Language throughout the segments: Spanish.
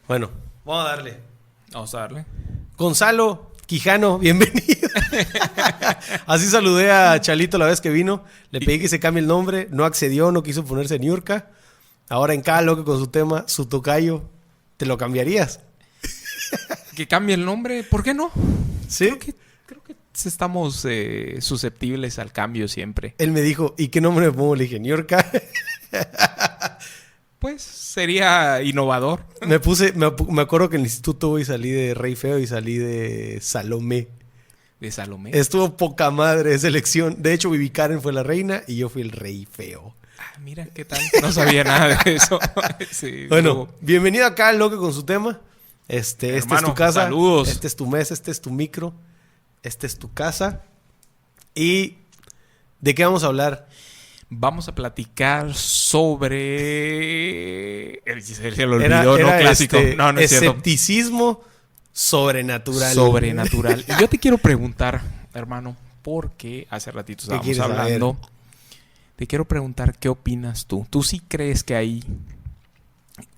Bueno, vamos a darle. Vamos a darle. Gonzalo Quijano, bienvenido. Así saludé a Chalito la vez que vino. Le pedí que se cambie el nombre. No accedió, no quiso ponerse Niurka. Ahora en cada loco con su tema, su tocayo. ¿Te lo cambiarías? Que cambie el nombre, ¿por qué no? ¿Sí? Creo que estamos susceptibles al cambio siempre. Él me dijo, ¿y qué nombre me pongo? Le dije, Niurka. Pues sería innovador. Me acuerdo que en el instituto hoy salí de Rey Feo y salí de Salomé. De Salomé. Estuvo poca madre esa elección. De hecho, Vivi Karen fue la reina y yo fui el Rey Feo. Ah, mira, ¿qué tal? No sabía nada de eso. Sí, bueno, luego... bienvenido acá al Loco con su tema. Esta es tu casa. Saludos. Este es tu mesa, este es tu micro. Esta es tu casa. ¿Y de qué vamos a hablar? Vamos a platicar sobre... Se lo olvidó, ¿no? Clásico. No es cierto. Escepticismo sobrenatural. Sobrenatural. Y yo te quiero preguntar, hermano, porque hace ratito estábamos hablando. Te quiero preguntar, ¿qué opinas tú? ¿Tú sí crees que hay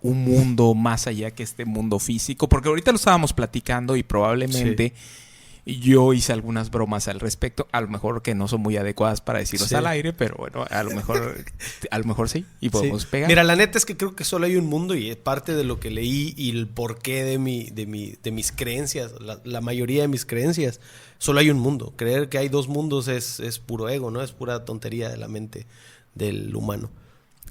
un mundo más allá que este mundo físico? Porque ahorita lo estábamos platicando y probablemente... Sí. Yo hice algunas bromas al respecto, a lo mejor que no son muy adecuadas para decirlos al aire, pero bueno, a lo mejor sí, y podemos pegar. Mira, la neta es que creo que solo hay un mundo y es parte de lo que leí y el porqué de mis creencias, la mayoría de mis creencias, solo hay un mundo. Creer que hay dos mundos es puro ego, ¿no? Es pura tontería de la mente del humano.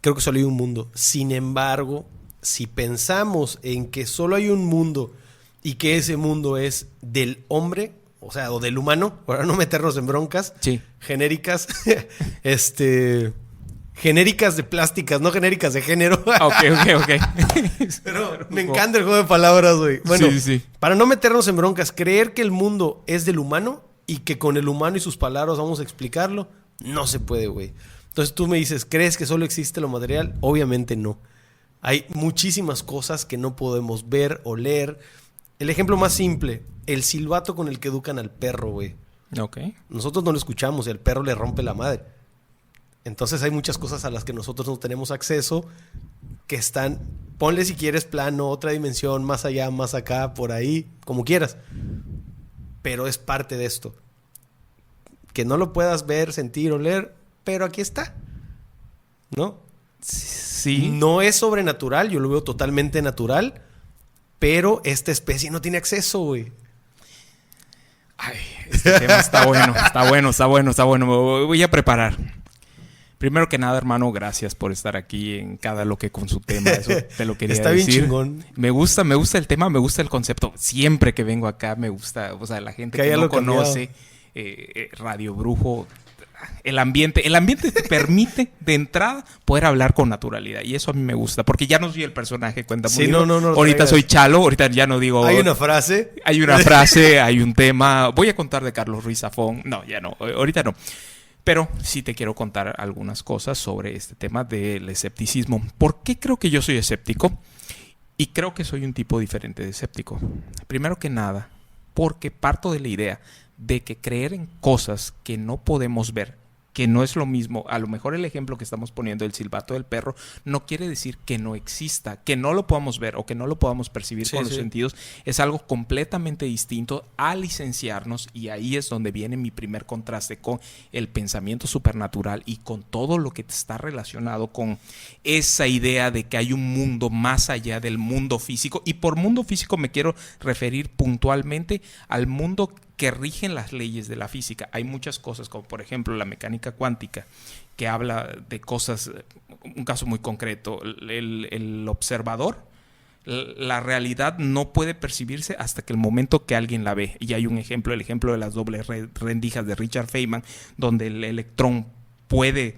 Creo que solo hay un mundo. Sin embargo, si pensamos en que solo hay un mundo y que ese mundo es del hombre, o sea, o del humano, para no meternos en broncas genéricas, genéricas de plásticas, no genéricas de género. Ok. Pero me encanta el juego de palabras, güey. Bueno, sí. Para no meternos en broncas, creer que el mundo es del humano y que con el humano y sus palabras vamos a explicarlo, no se puede, güey. Entonces tú me dices, ¿crees que solo existe lo material? Obviamente no. Hay muchísimas cosas que no podemos ver o leer. El ejemplo más simple, el silbato con el que educan al perro, güey. Ok. Nosotros no lo escuchamos y al perro le rompe la madre. Entonces hay muchas cosas a las que nosotros no tenemos acceso que están, ponle si quieres plano, otra dimensión, más allá, más acá, por ahí, como quieras. Pero es parte de esto. Que no lo puedas ver, sentir o leer, pero aquí está. ¿No? Sí. No es sobrenatural, yo lo veo totalmente natural. Pero esta especie no tiene acceso, güey. Ay, este tema está bueno. Me voy a preparar. Primero que nada, hermano, gracias por estar aquí en cada loque con su tema. Eso te lo quería está decir. Está bien chingón. Me gusta el tema, me gusta el concepto. Siempre que vengo acá me gusta, o sea, la gente que no conoce Radio Brujo... El ambiente te permite de entrada poder hablar con naturalidad y eso a mí me gusta porque ya no soy el personaje cuenta muy no, ahorita soy Chalo, ahorita ya no digo hay una frase, hay un tema. Voy a contar de Carlos Ruiz Zafón. No, ya no, ahorita no. Pero sí te quiero contar algunas cosas sobre este tema del escepticismo. ¿Por qué creo que yo soy escéptico? Y creo que soy un tipo diferente de escéptico. Primero que nada, porque parto de la idea de que creer en cosas que no podemos ver, que no es lo mismo, a lo mejor el ejemplo que estamos poniendo del silbato del perro no quiere decir que no exista, que no lo podamos ver o que no lo podamos percibir con los sentidos, es algo completamente distinto a licenciarnos y ahí es donde viene mi primer contraste con el pensamiento supernatural y con todo lo que está relacionado con esa idea de que hay un mundo más allá del mundo físico y por mundo físico me quiero referir puntualmente al mundo que rigen las leyes de la física. Hay muchas cosas, como por ejemplo la mecánica cuántica, que habla de cosas, un caso muy concreto, el observador, la realidad no puede percibirse hasta que el momento que alguien la ve. Y hay un ejemplo, el ejemplo de las dobles rendijas de Richard Feynman, donde el electrón puede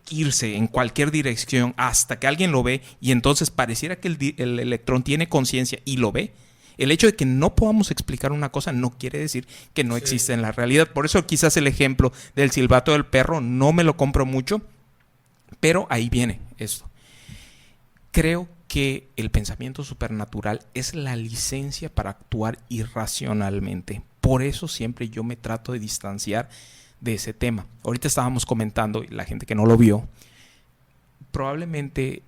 irse en cualquier dirección hasta que alguien lo ve y entonces pareciera que el electrón tiene conciencia y lo ve. El hecho de que no podamos explicar una cosa no quiere decir que no existe en la realidad. Por eso quizás el ejemplo del silbato del perro no me lo compro mucho, pero ahí viene esto. Creo que el pensamiento supernatural es la licencia para actuar irracionalmente. Por eso siempre yo me trato de distanciar de ese tema. Ahorita estábamos comentando, y la gente que no lo vio, probablemente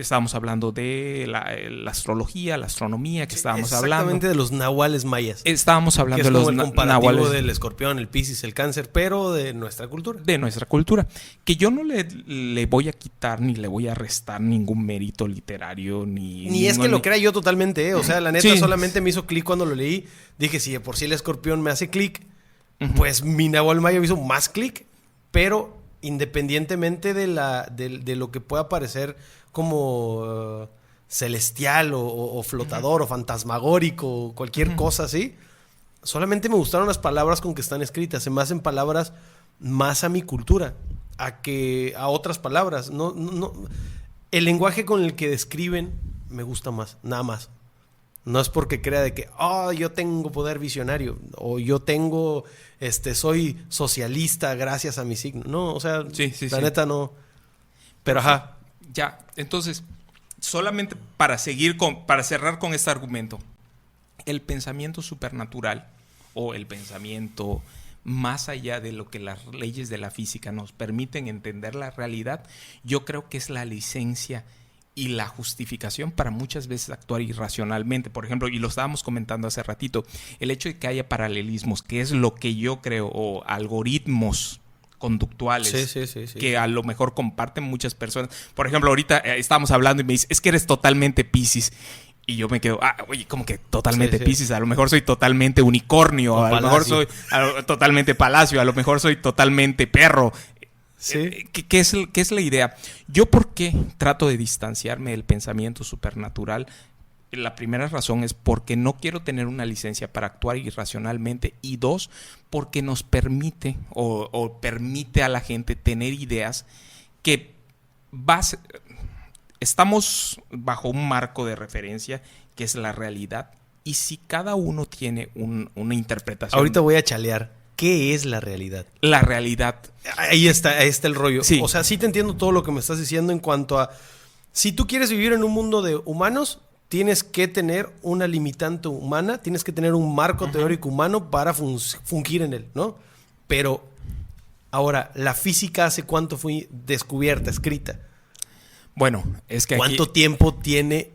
estábamos hablando de la astrología, la astronomía, que estábamos hablando. Exactamente, de los nahuales mayas. Estábamos hablando de los el comparativo nahuales del escorpión, el piscis, el cáncer, pero de nuestra cultura. de nuestra cultura. Que yo no le voy a quitar ni le voy a restar ningún mérito literario. Ni es que lo crea yo totalmente, ¿eh? O sea, la neta Sí. solamente me hizo clic cuando lo leí. Dije, si de por sí el escorpión me hace clic, pues mi nahual maya me hizo más clic. Pero independientemente de lo que pueda parecer como celestial o flotador o fantasmagórico o cualquier cosa así, solamente me gustaron las palabras con que están escritas. Se me hacen palabras más a mi cultura a otras palabras. No, el lenguaje con el que describen me gusta más, nada más. No es porque crea de que yo tengo poder visionario o yo tengo soy socialista gracias a mi signo. No, o sea, la neta no. Pero ajá. Ya, entonces, solamente para cerrar con este argumento, el pensamiento supernatural o el pensamiento más allá de lo que las leyes de la física nos permiten entender la realidad, yo creo que es la licencia y la justificación para muchas veces actuar irracionalmente. Por ejemplo, y lo estábamos comentando hace ratito, el hecho de que haya paralelismos, que es lo que yo creo, o algoritmos conductuales que a lo mejor comparten muchas personas. Por ejemplo, ahorita estábamos hablando y me dice, es que eres totalmente Piscis. Y yo me quedo, oye, como que totalmente Piscis, a lo mejor soy totalmente unicornio, a lo mejor soy totalmente Palacio, a lo mejor soy totalmente perro. Sí. ¿Qué es la idea? Yo, ¿por qué trato de distanciarme del pensamiento supernatural? La primera razón es porque no quiero tener una licencia para actuar irracionalmente, y dos, porque nos permite o permite a la gente tener ideas que estamos bajo un marco de referencia que es la realidad, y si cada uno tiene una interpretación. Ahorita voy a chalear. ¿Qué es la realidad? La realidad. Ahí está el rollo. Sí. O sea, sí te entiendo todo lo que me estás diciendo en cuanto a... Si tú quieres vivir en un mundo de humanos, tienes que tener una limitante humana, tienes que tener un marco teórico humano para fungir en él, ¿no? Pero ahora, ¿la física hace cuánto fue descubierta, escrita? Bueno, es que ¿Cuánto tiempo tiene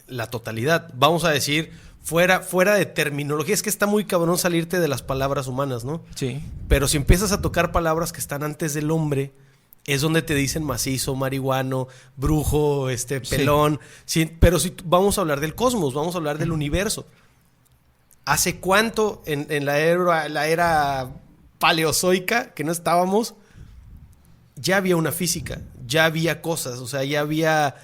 la totalidad? Vamos a decir... Fuera de terminología, es que está muy cabrón salirte de las palabras humanas, ¿no? Sí. Pero si empiezas a tocar palabras que están antes del hombre, es donde te dicen macizo, marihuano, brujo, pelón. Sí, pero si vamos a hablar del cosmos, vamos a hablar del universo. ¿Hace cuánto en la era paleozoica que no estábamos? Ya había una física, ya había cosas, o sea, ya había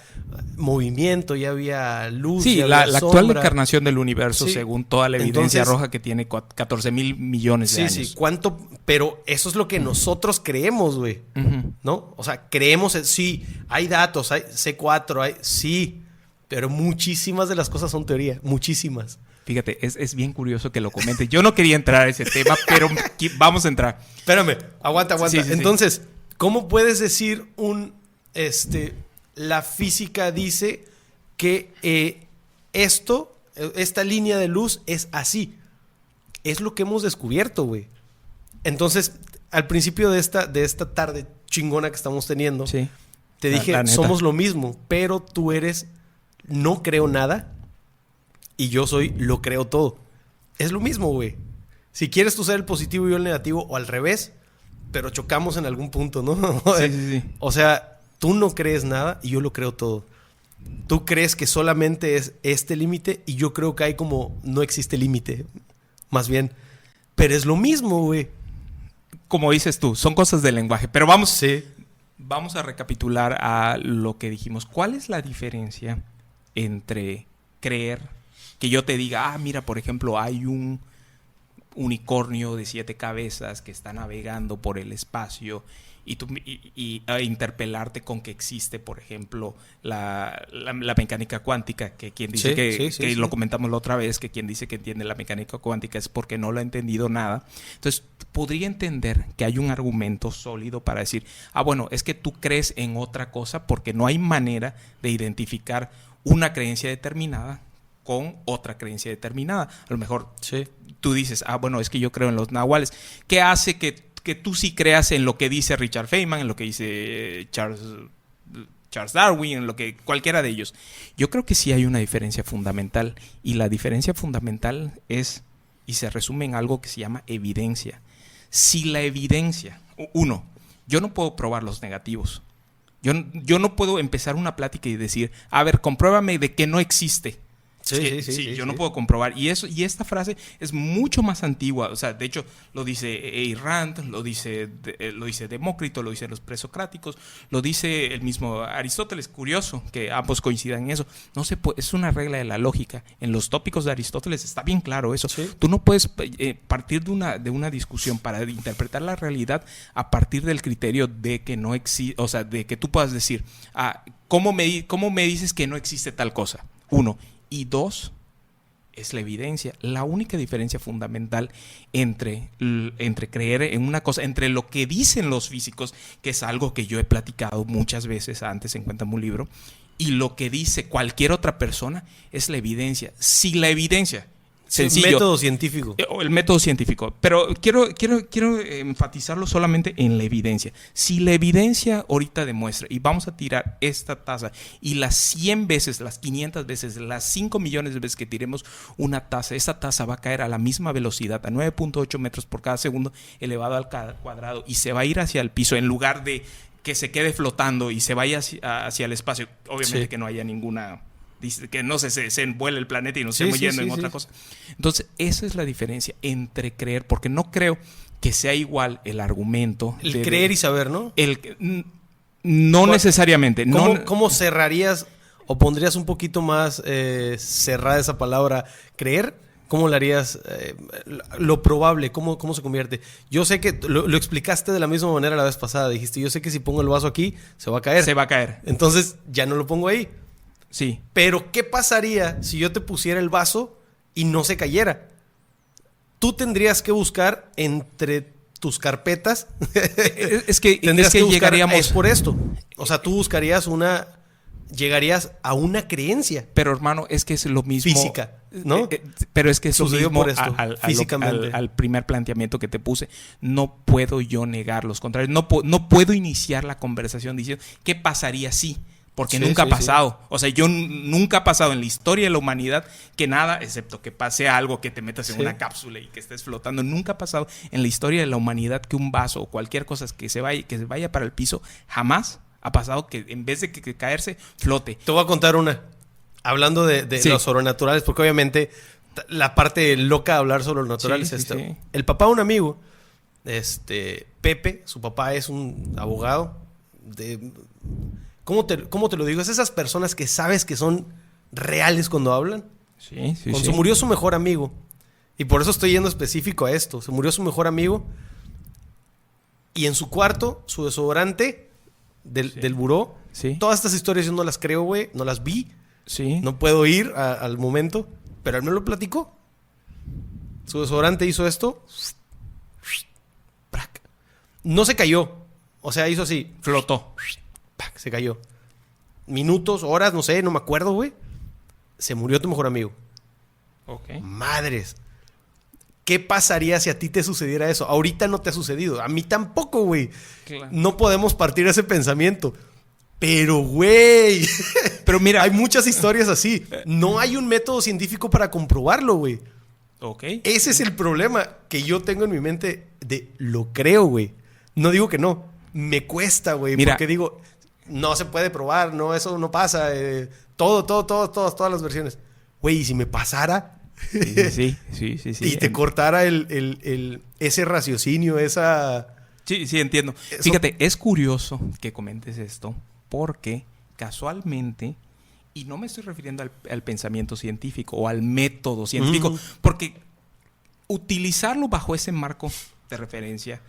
movimiento, ya había luz. Sí, ya la había actual sombra. encarnación del universo, según toda la evidencia Entonces, roja que tiene 14,000 millones de años. Sí, ¿cuánto? Pero eso es lo que nosotros creemos, güey. ¿No? O sea, creemos, sí, hay datos, hay C4, sí, pero muchísimas de las cosas son teoría, muchísimas. Fíjate, es bien curioso que lo comente. Yo no quería entrar a ese tema, pero vamos a entrar. Espérame, aguanta. Sí. Entonces, ¿cómo puedes decir la física dice que esta línea de luz es así? Es lo que hemos descubierto, güey. Entonces, al principio de esta tarde chingona que estamos teniendo, te dije, la neta. somos lo mismo, pero tú eres no creo nada y yo lo creo todo. Es lo mismo, güey. Si quieres tú ser el positivo y yo el negativo, o al revés, pero chocamos en algún punto, ¿no? Sí. O sea, tú no crees nada y yo lo creo todo. Tú crees que solamente es este límite y yo creo que hay como no existe límite, más bien. Pero es lo mismo, güey. Como dices tú, son cosas del lenguaje. Pero vamos a recapitular a lo que dijimos. ¿Cuál es la diferencia entre creer que yo te diga, mira, por ejemplo, hay un unicornio de 7 cabezas que está navegando por el espacio y interpelarte con que existe, por ejemplo, la mecánica cuántica, que quien dice que lo comentamos la otra vez, que quien dice que entiende la mecánica cuántica es porque no lo ha entendido nada? Entonces, podría entender que hay un argumento sólido para decir, bueno, es que tú crees en otra cosa porque no hay manera de identificar una creencia determinada con otra creencia determinada. A lo mejor tú dices, bueno, es que yo creo en los nahuales. ¿Qué hace que tú sí creas en lo que dice Richard Feynman, en lo que dice Charles Charles Darwin, cualquiera de ellos. Yo creo que sí hay una diferencia fundamental, y la diferencia fundamental es, y se resume en algo que se llama evidencia. Si la evidencia, uno, yo no puedo probar los negativos. Yo no puedo empezar una plática y decir, a ver, compruébame de que no existe. Sí, yo no puedo comprobar. Y esta frase es mucho más antigua. O sea, de hecho, lo dice Ayn Rand, lo dice Demócrito, lo dicen los presocráticos, lo dice el mismo Aristóteles. Curioso que ambos coincidan en eso. No se puede, es una regla de la lógica. En los tópicos de Aristóteles está bien claro eso. Sí. Tú no puedes partir de una discusión para interpretar la realidad a partir del criterio de que no existe, o sea, de que tú puedas decir, ¿cómo me dices que no existe tal cosa? Uno. Y dos, es la evidencia. La única diferencia fundamental entre creer en una cosa, entre lo que dicen los físicos, que es algo que yo he platicado muchas veces antes en Cuéntame un libro, y lo que dice cualquier otra persona, es la evidencia. Si la evidencia... Sencillo. El método científico. El método científico. Pero quiero enfatizarlo solamente en la evidencia. Si la evidencia ahorita demuestra, y vamos a tirar esta taza, y las 100 veces, las 500 veces, las 5 millones de veces que tiremos una taza, esa taza va a caer a la misma velocidad, a 9.8 metros por cada segundo, elevado al cuadrado, y se va a ir hacia el piso, en lugar de que se quede flotando y se vaya hacia el espacio. Obviamente que no haya ninguna... que no se envuelve el planeta y nos estemos yendo en otra cosa. Entonces, esa es la diferencia entre creer, porque no creo que sea igual el argumento. El creer y saber, ¿no? No necesariamente. ¿Cómo cerrarías o pondrías un poquito más cerrada esa palabra creer? ¿Cómo le harías lo probable? ¿Cómo se convierte? Yo sé que lo explicaste de la misma manera la vez pasada. Dijiste, yo sé que si pongo el vaso aquí, se va a caer. Se va a caer. Entonces, ya no lo pongo ahí. Sí. Pero, ¿qué pasaría si yo te pusiera el vaso y no se cayera? Tú tendrías que buscar entre tus carpetas. es que llegaríamos... Es por esto. O sea, tú llegarías a una creencia. Pero, hermano, es que es lo mismo... Física, ¿no? Pero es que es lo mismo por esto, físicamente. al primer planteamiento que te puse. No puedo yo negar los contrarios. No puedo iniciar la conversación diciendo, ¿qué pasaría si...? Porque nunca ha pasado. O sea, nunca ha pasado en la historia de la humanidad que nada, excepto que pase algo, que te metas en una cápsula y que estés flotando. Nunca ha pasado en la historia de la humanidad que un vaso o cualquier cosa que se vaya para el piso, jamás ha pasado que en vez de que caerse, flote. Te voy a contar una. Hablando de los sobrenaturales, porque obviamente la parte loca de hablar sobre lo natural es esta. Sí. El papá de un amigo, Pepe, su papá es un abogado de... ¿Cómo te lo digo? Es esas personas que sabes que son reales cuando hablan. Sí. Cuando se murió su mejor amigo, y por eso estoy yendo específico a esto, se murió su mejor amigo y en su cuarto, su desodorante del buró, todas estas historias yo no las creo, güey, no las vi, no puedo ir al momento, pero él me lo platicó. Su desodorante hizo esto, no se cayó, o sea, hizo así, flotó. Se cayó. Minutos, horas, no sé, no me acuerdo, güey. Se murió tu mejor amigo. Ok. Madres. ¿Qué pasaría si a ti te sucediera eso? Ahorita no te ha sucedido. A mí tampoco, güey. Claro. No podemos partir de ese pensamiento. Pero, güey. Pero mira, hay muchas historias así. No hay un método científico para comprobarlo, güey. Ok. Ese es el problema que yo tengo en mi mente de lo creo, güey. No digo que no. Me cuesta, güey. Porque digo... No se puede probar, no, eso no pasa. Todas las versiones. Güey, ¿y si me pasara? Sí. Y te cortara ese raciocinio, esa... Sí, entiendo. Fíjate, es curioso que comentes esto, porque casualmente, y no me estoy refiriendo al pensamiento científico o al método científico, porque utilizarlo bajo ese marco de referencia,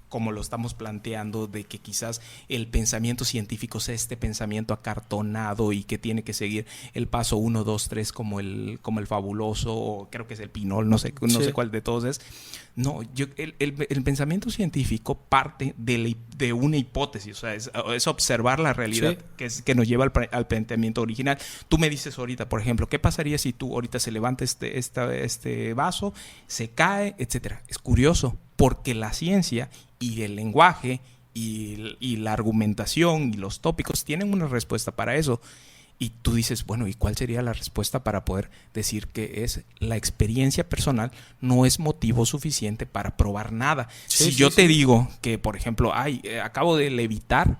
como lo estamos planteando, de que quizás el pensamiento científico sea este pensamiento acartonado y que tiene que seguir el paso 1, 2, 3 como el fabuloso, o creo que es el Pinol, no sé cuál de todos es. No, el pensamiento científico parte de una hipótesis, o sea, es observar la realidad que nos lleva al planteamiento original. Tú me dices ahorita, por ejemplo, ¿qué pasaría si tú ahorita se levanta este vaso, se cae, etcétera? Es curioso, porque la ciencia y el lenguaje y la argumentación y los tópicos tienen una respuesta para eso. Y tú dices, bueno, ¿y cuál sería la respuesta para poder decir que es la experiencia personal no es motivo suficiente para probar nada? Si yo te digo que, por ejemplo, acabo de levitar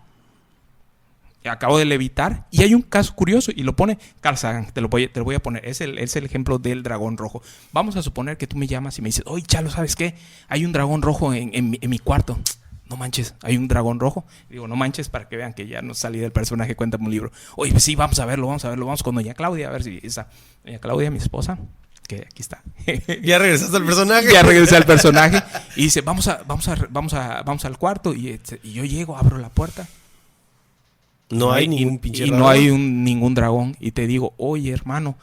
y hay un caso curioso y lo pone Carl Sagan, te lo voy a poner, es el ejemplo del dragón rojo. Vamos a suponer que tú me llamas y me dices, oye, Chalo, ¿sabes qué? Hay un dragón rojo en mi cuarto. No manches, hay un dragón rojo. Digo, no manches para que vean que ya no salí del personaje, cuéntame un libro. Oye, pues sí, vamos a verlo, vamos con doña Claudia, a ver si esa doña Claudia, mi esposa, que aquí está. ¿Ya regresaste al personaje? Ya regresé al personaje. Y dice, vamos al cuarto. Y yo llego, abro la puerta. No hay ningún pinche dragón. Y no hay ningún dragón. Y te digo, oye, hermano,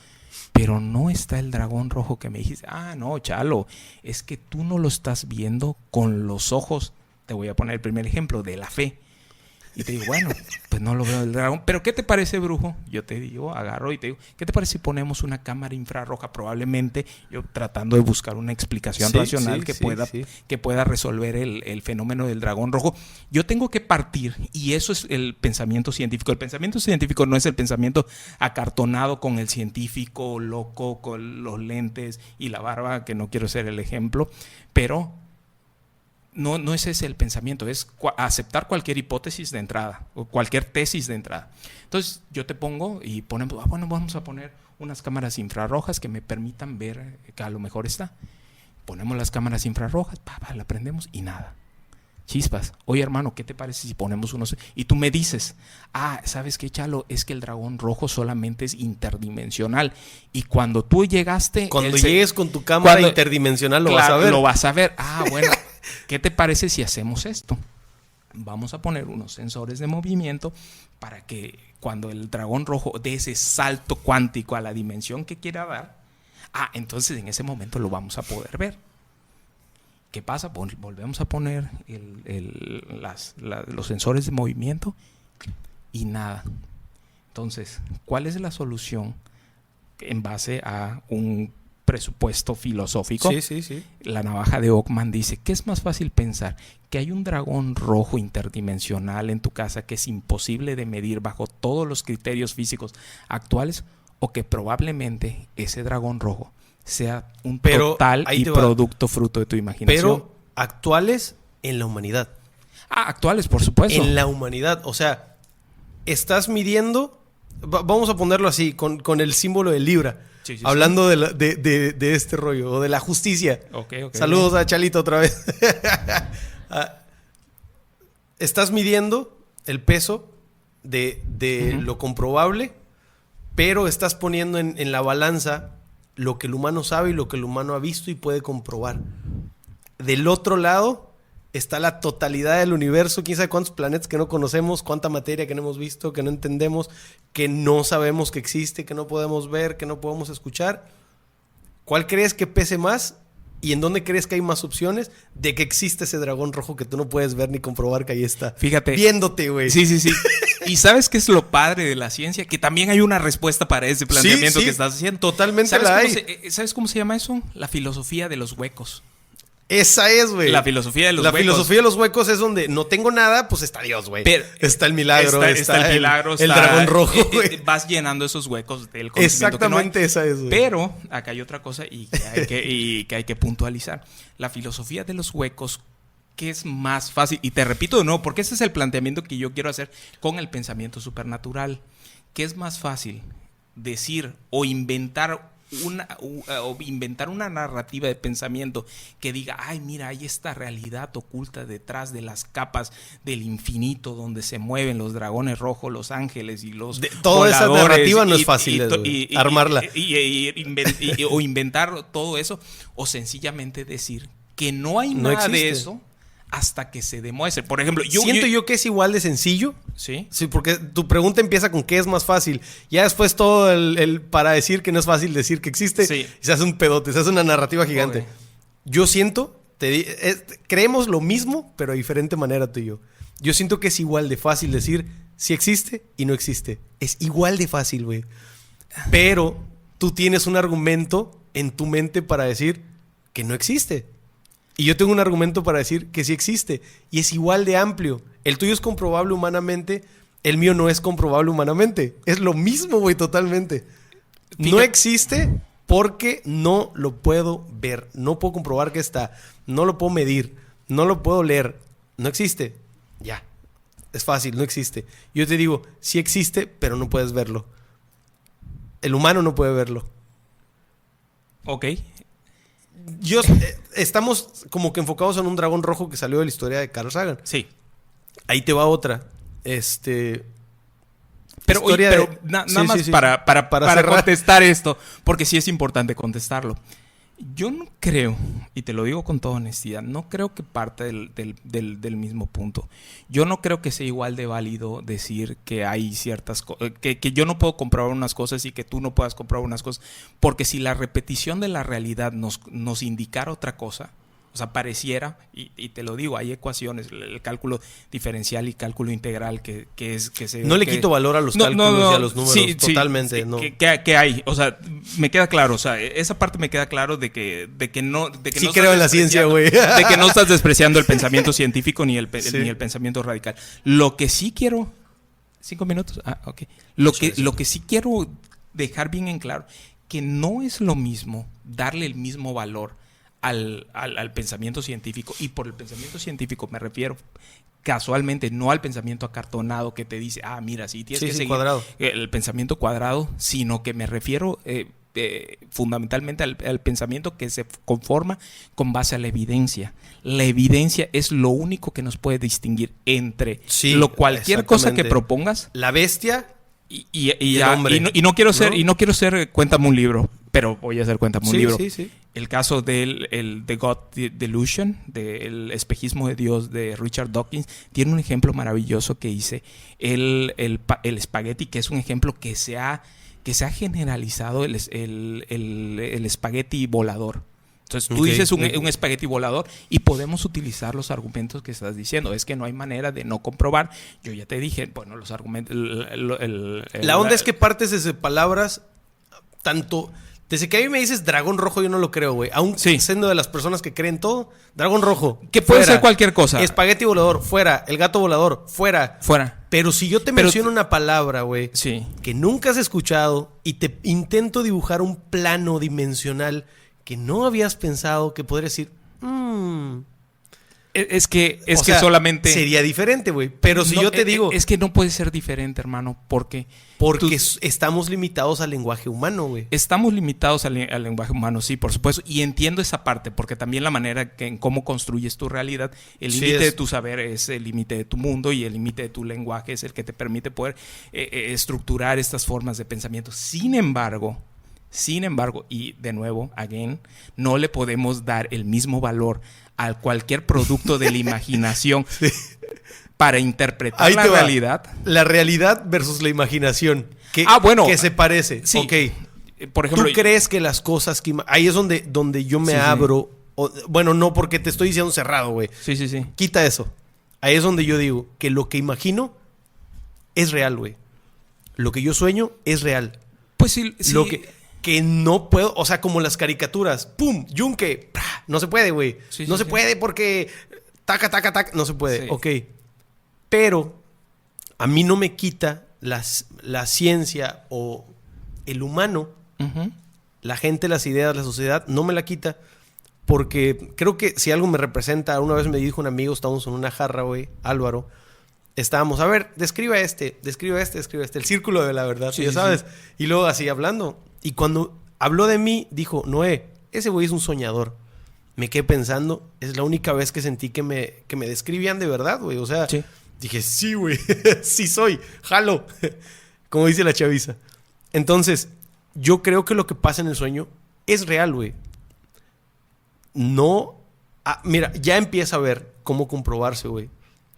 pero no está el dragón rojo que me dijiste. Ah, no, Chalo, es que tú no lo estás viendo con los ojos. Te voy a poner el primer ejemplo de la fe. Y te digo, bueno, pues no lo veo el dragón. Pero ¿qué te parece, brujo? Yo te digo, agarro y te digo, ¿qué te parece si ponemos una cámara infrarroja? Probablemente yo tratando de buscar una explicación racional que pueda resolver el fenómeno del dragón rojo. Yo tengo que partir, y eso es el pensamiento científico. El pensamiento científico no es el pensamiento acartonado con el científico loco, con los lentes y la barba, que no quiero ser el ejemplo, pero no es ese el pensamiento, es aceptar cualquier hipótesis de entrada o cualquier tesis de entrada. Entonces yo te pongo y ponemos, bueno, vamos a poner unas cámaras infrarrojas que me permitan ver que a lo mejor está. Ponemos las cámaras infrarrojas, la prendemos y nada. Chispas. Oye, hermano, ¿qué te parece si ponemos unos? Y tú me dices, ¿sabes qué, Chalo? Es que el dragón rojo solamente es interdimensional. Y cuando tú llegaste... Cuando llegues con tu cámara interdimensional vas a ver. Lo vas a ver. Bueno, ¿qué te parece si hacemos esto? Vamos a poner unos sensores de movimiento para que cuando el dragón rojo dé ese salto cuántico a la dimensión que quiera dar, entonces en ese momento lo vamos a poder ver. ¿Qué pasa? Volvemos a poner los sensores de movimiento y nada. Entonces, ¿cuál es la solución en base a un presupuesto filosófico? Sí. La navaja de Occam dice que es más fácil pensar que hay un dragón rojo interdimensional en tu casa que es imposible de medir bajo todos los criterios físicos actuales, o que probablemente ese dragón rojo sea un total y producto fruto de tu imaginación. Pero actuales en la humanidad. Actuales, por supuesto. En la humanidad. O sea, estás midiendo, vamos a ponerlo así, con el símbolo de Libra. Sí, hablando de este rollo, o de la justicia. Okay, saludos a Chalito otra vez. Estás midiendo el peso de lo comprobable, pero estás poniendo en la balanza lo que el humano sabe y lo que el humano ha visto y puede comprobar. Del otro lado está la totalidad del universo, quién sabe cuántos planetas que no conocemos, cuánta materia que no hemos visto, que no entendemos, que no sabemos que existe, que no podemos ver, que no podemos escuchar. ¿Cuál crees que pese más? ¿Y en dónde crees que hay más opciones de que existe ese dragón rojo que tú no puedes ver ni comprobar que ahí está? Fíjate. Viéndote, güey. Sí. ¿Y sabes qué es lo padre de la ciencia? Que también hay una respuesta para ese planteamiento que estás haciendo. Totalmente la hay. ¿Sabes cómo se llama eso? La filosofía de los huecos. Esa es, güey. La filosofía de los huecos. La filosofía de los huecos es donde no tengo nada, pues está Dios, güey. Está el milagro. Está el milagro. El dragón rojo, güey. Vas llenando esos huecos del conocimiento. Exactamente, esa es, güey. Pero acá hay otra cosa y que hay que puntualizar. La filosofía de los huecos, que es más fácil, y te repito de nuevo, porque ese es el planteamiento que yo quiero hacer con el pensamiento supernatural, que es más fácil decir o inventar una narrativa de pensamiento que diga, mira, hay esta realidad oculta detrás de las capas del infinito donde se mueven los dragones rojos, los ángeles y los toda esa narrativa no es fácil armarla. O inventar todo eso, o sencillamente decir que no hay nada de eso hasta que se demuestre. Por ejemplo, yo que es igual de sencillo. Sí, porque tu pregunta empieza con qué es más fácil. Ya después todo el para decir que no es fácil decir que existe, se hace un pedote, se hace una narrativa gigante. Okay. Yo siento, creemos lo mismo, pero de diferente manera tú y yo. Yo siento que es igual de fácil decir si existe y no existe. Es igual de fácil, güey. Pero tú tienes un argumento en tu mente para decir que no existe. Y yo tengo un argumento para decir que sí existe. Y es igual de amplio. El tuyo es comprobable humanamente, el mío no es comprobable humanamente. Es lo mismo, güey, totalmente. Fíjate. No existe porque no lo puedo ver. No puedo comprobar que está. No lo puedo medir. No lo puedo leer. No existe. Ya. Es fácil, no existe. Yo te digo, sí existe, pero no puedes verlo. El humano no puede verlo. Ok. Estamos como que enfocados en un dragón rojo que salió de la historia de Carl Sagan. Sí. Ahí te va otra. Pero, historia pero de- nada Sí, más sí, sí. para cerrar. contestar esto, porque sí es importante contestarlo. Yo no creo, y te lo digo con toda honestidad, no creo que parte del mismo punto. Yo no creo que sea igual de válido decir que hay ciertas cosas, que yo no puedo comprobar unas cosas y que tú no puedas comprobar unas cosas, porque si la repetición de la realidad nos indicara otra cosa, o sea, pareciera, y te lo digo, hay ecuaciones, el cálculo diferencial y cálculo integral que se... No le que- quito valor a los cálculos y a los números. sí, Totalmente. sí, no. que hay, o sea, me queda claro, o sea, esa parte me queda claro de que no... Sí no creo estás en la ciencia, despreciando- güey. De que no estás despreciando el pensamiento científico ni Sí. ni el pensamiento radical. Lo que sí quiero... 5 minutos. Ah, ok. Lo que sí quiero dejar bien en claro, que no es lo mismo darle el mismo valor al pensamiento científico. Y por el pensamiento científico me refiero casualmente no al pensamiento acartonado que te dice, mira, sí, tienes Sí, que sí, seguir cuadrado. el pensamiento cuadrado, sino que me refiero fundamentalmente al pensamiento que se conforma con base a la evidencia. La evidencia es lo único que nos puede distinguir entre Sí, cualquier cosa que exactamente. propongas La bestia. y el hombre, no quiero ser, ¿no? y no quiero ser cuéntame un libro, pero voy a hacer cuéntame un Sí, libro. sí, sí. El caso del The God Delusion, del espejismo de Dios de Richard Dawkins, tiene un ejemplo maravilloso que dice el espagueti, que es un ejemplo que se ha generalizado el espagueti volador. Entonces tú Ok, dices un ok. espagueti volador y podemos utilizar los argumentos que estás diciendo. Es que no hay manera de no comprobar. Yo ya te dije, bueno, los argumentos... La onda es que partes desde palabras tanto... Desde que a mí me dices dragón rojo, yo no lo creo, güey. Aún Sí. siendo de las personas que creen todo, dragón rojo. Que puede fuera. ser cualquier cosa. Espagueti volador, fuera. El gato volador, fuera. Fuera. Pero si yo te Pero- menciono una palabra, güey, Sí. que nunca has escuchado y te intento dibujar un plano dimensional que no habías pensado, que podría decir, Es que o sea, solamente... sería diferente, güey. Pero si No, yo te digo, Es que no puede ser diferente, hermano, porque porque tú- estamos limitados al lenguaje humano, güey. estamos limitados al lenguaje humano, sí, por supuesto, y entiendo esa parte, porque también la manera en cómo construyes tu realidad, el Sí, límite es- de tu saber es el límite de tu mundo y el límite de tu lenguaje es el que te permite poder estructurar estas formas de pensamiento. Sin embargo, y de nuevo, again, no le podemos dar el mismo valor a cualquier producto de la imaginación para interpretar Ahí la te va. realidad. La realidad versus la imaginación. Bueno. Que se parece. Sí. Ok. Por ejemplo, ¿Tú crees que las cosas que... Ahí es donde yo me Sí, sí. abro. Bueno, no, porque te estoy diciendo cerrado, güey. Sí, sí, sí. Quita eso. Ahí es donde yo digo que lo que imagino es real, güey. Lo que yo sueño es real. Pues sí, sí. Lo que no puedo... O sea, como las caricaturas. ¡Pum! ¡Yunque! ¡Pra! No se puede, güey. Sí, no sí, se sí. puede porque... Taca, taca, taca. No se puede. Sí. Ok. Pero a mí no me quita la ciencia o el humano, Ujú. la gente, las ideas, la sociedad, no me la quita. Porque creo que si algo me representa, una vez me dijo un amigo, estábamos en una jarra, güey, Álvaro. Estábamos, a ver, describe este. El círculo de la verdad, Sí, ya sí, sabes. sí. Y luego así hablando. Y cuando habló de mí, dijo, Noé, ese güey es un soñador. Me quedé pensando, es la única vez que sentí que me describían de verdad, güey. O sea, Sí. dije, sí, güey, sí soy, jalo. Como dice la chaviza. Entonces, yo creo que lo que pasa en el sueño es real, güey. No... mira, ya empieza a ver cómo comprobarse, güey,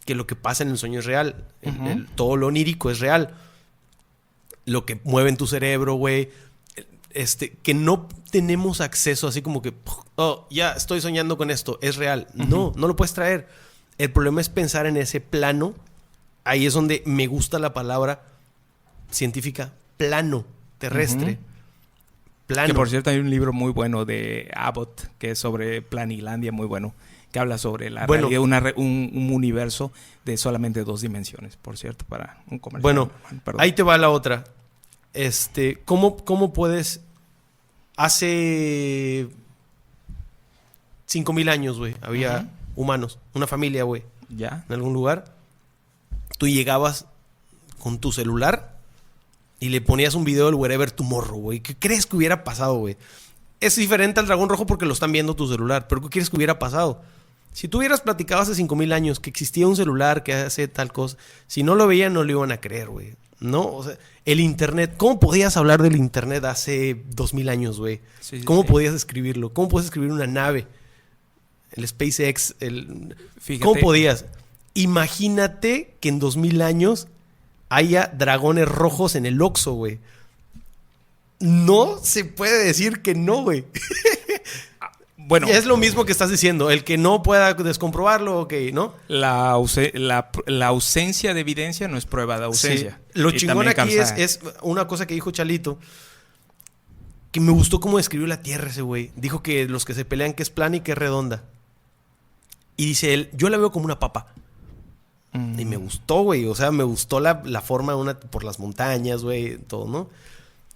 que lo que pasa en el sueño es real. Ujú. Todo lo onírico es real. Lo que mueve en tu cerebro, güey. Que no tenemos acceso así como que, oh, ya estoy soñando con esto, es real. No, no lo puedes traer. El problema es pensar en ese plano. Ahí es donde me gusta la palabra científica, plano terrestre. Ujú. plano. Que por cierto hay un libro muy bueno de Abbott que es sobre Planilandia, muy bueno, que habla sobre la realidad, un universo de solamente 2 dimensiones, por cierto, para un comercial. Bueno, ahí te va la otra. ¿Cómo puedes... Hace 5,000 años, güey, había humanos, una familia, güey, ¿ya? En algún lugar. Tú llegabas con tu celular y le ponías un video del Wherever Tomorrow, güey. ¿Qué crees que hubiera pasado, güey? Es diferente al dragón rojo porque lo están viendo tu celular, pero ¿qué quieres que hubiera pasado? Si tú hubieras platicado hace 5,000 años que existía un celular que hace tal cosa, si no lo veían no lo iban a creer, güey. ¿No? O sea, el internet, ¿cómo podías hablar del internet hace 2,000 años, güey? Sí, ¿Cómo podías escribirlo? ¿Cómo puedes escribir una nave? El SpaceX, Fíjate. ¿cómo podías? Imagínate que en 2,000 años haya dragones rojos en el Oxxo, güey. No se puede decir que no, güey. Bueno, Y es lo mismo que estás diciendo. El que no pueda descomprobarlo, ok, ¿no? la ausencia de evidencia no es prueba de ausencia. Sí. Lo Y chingón también aquí es una cosa que dijo Chalito, que me gustó cómo describió la Tierra ese güey. Dijo que los que se pelean que es plana y que es redonda. Y dice él, yo la veo como una papa. Y me gustó, güey. O sea, me gustó la forma por las montañas, güey, todo, ¿no?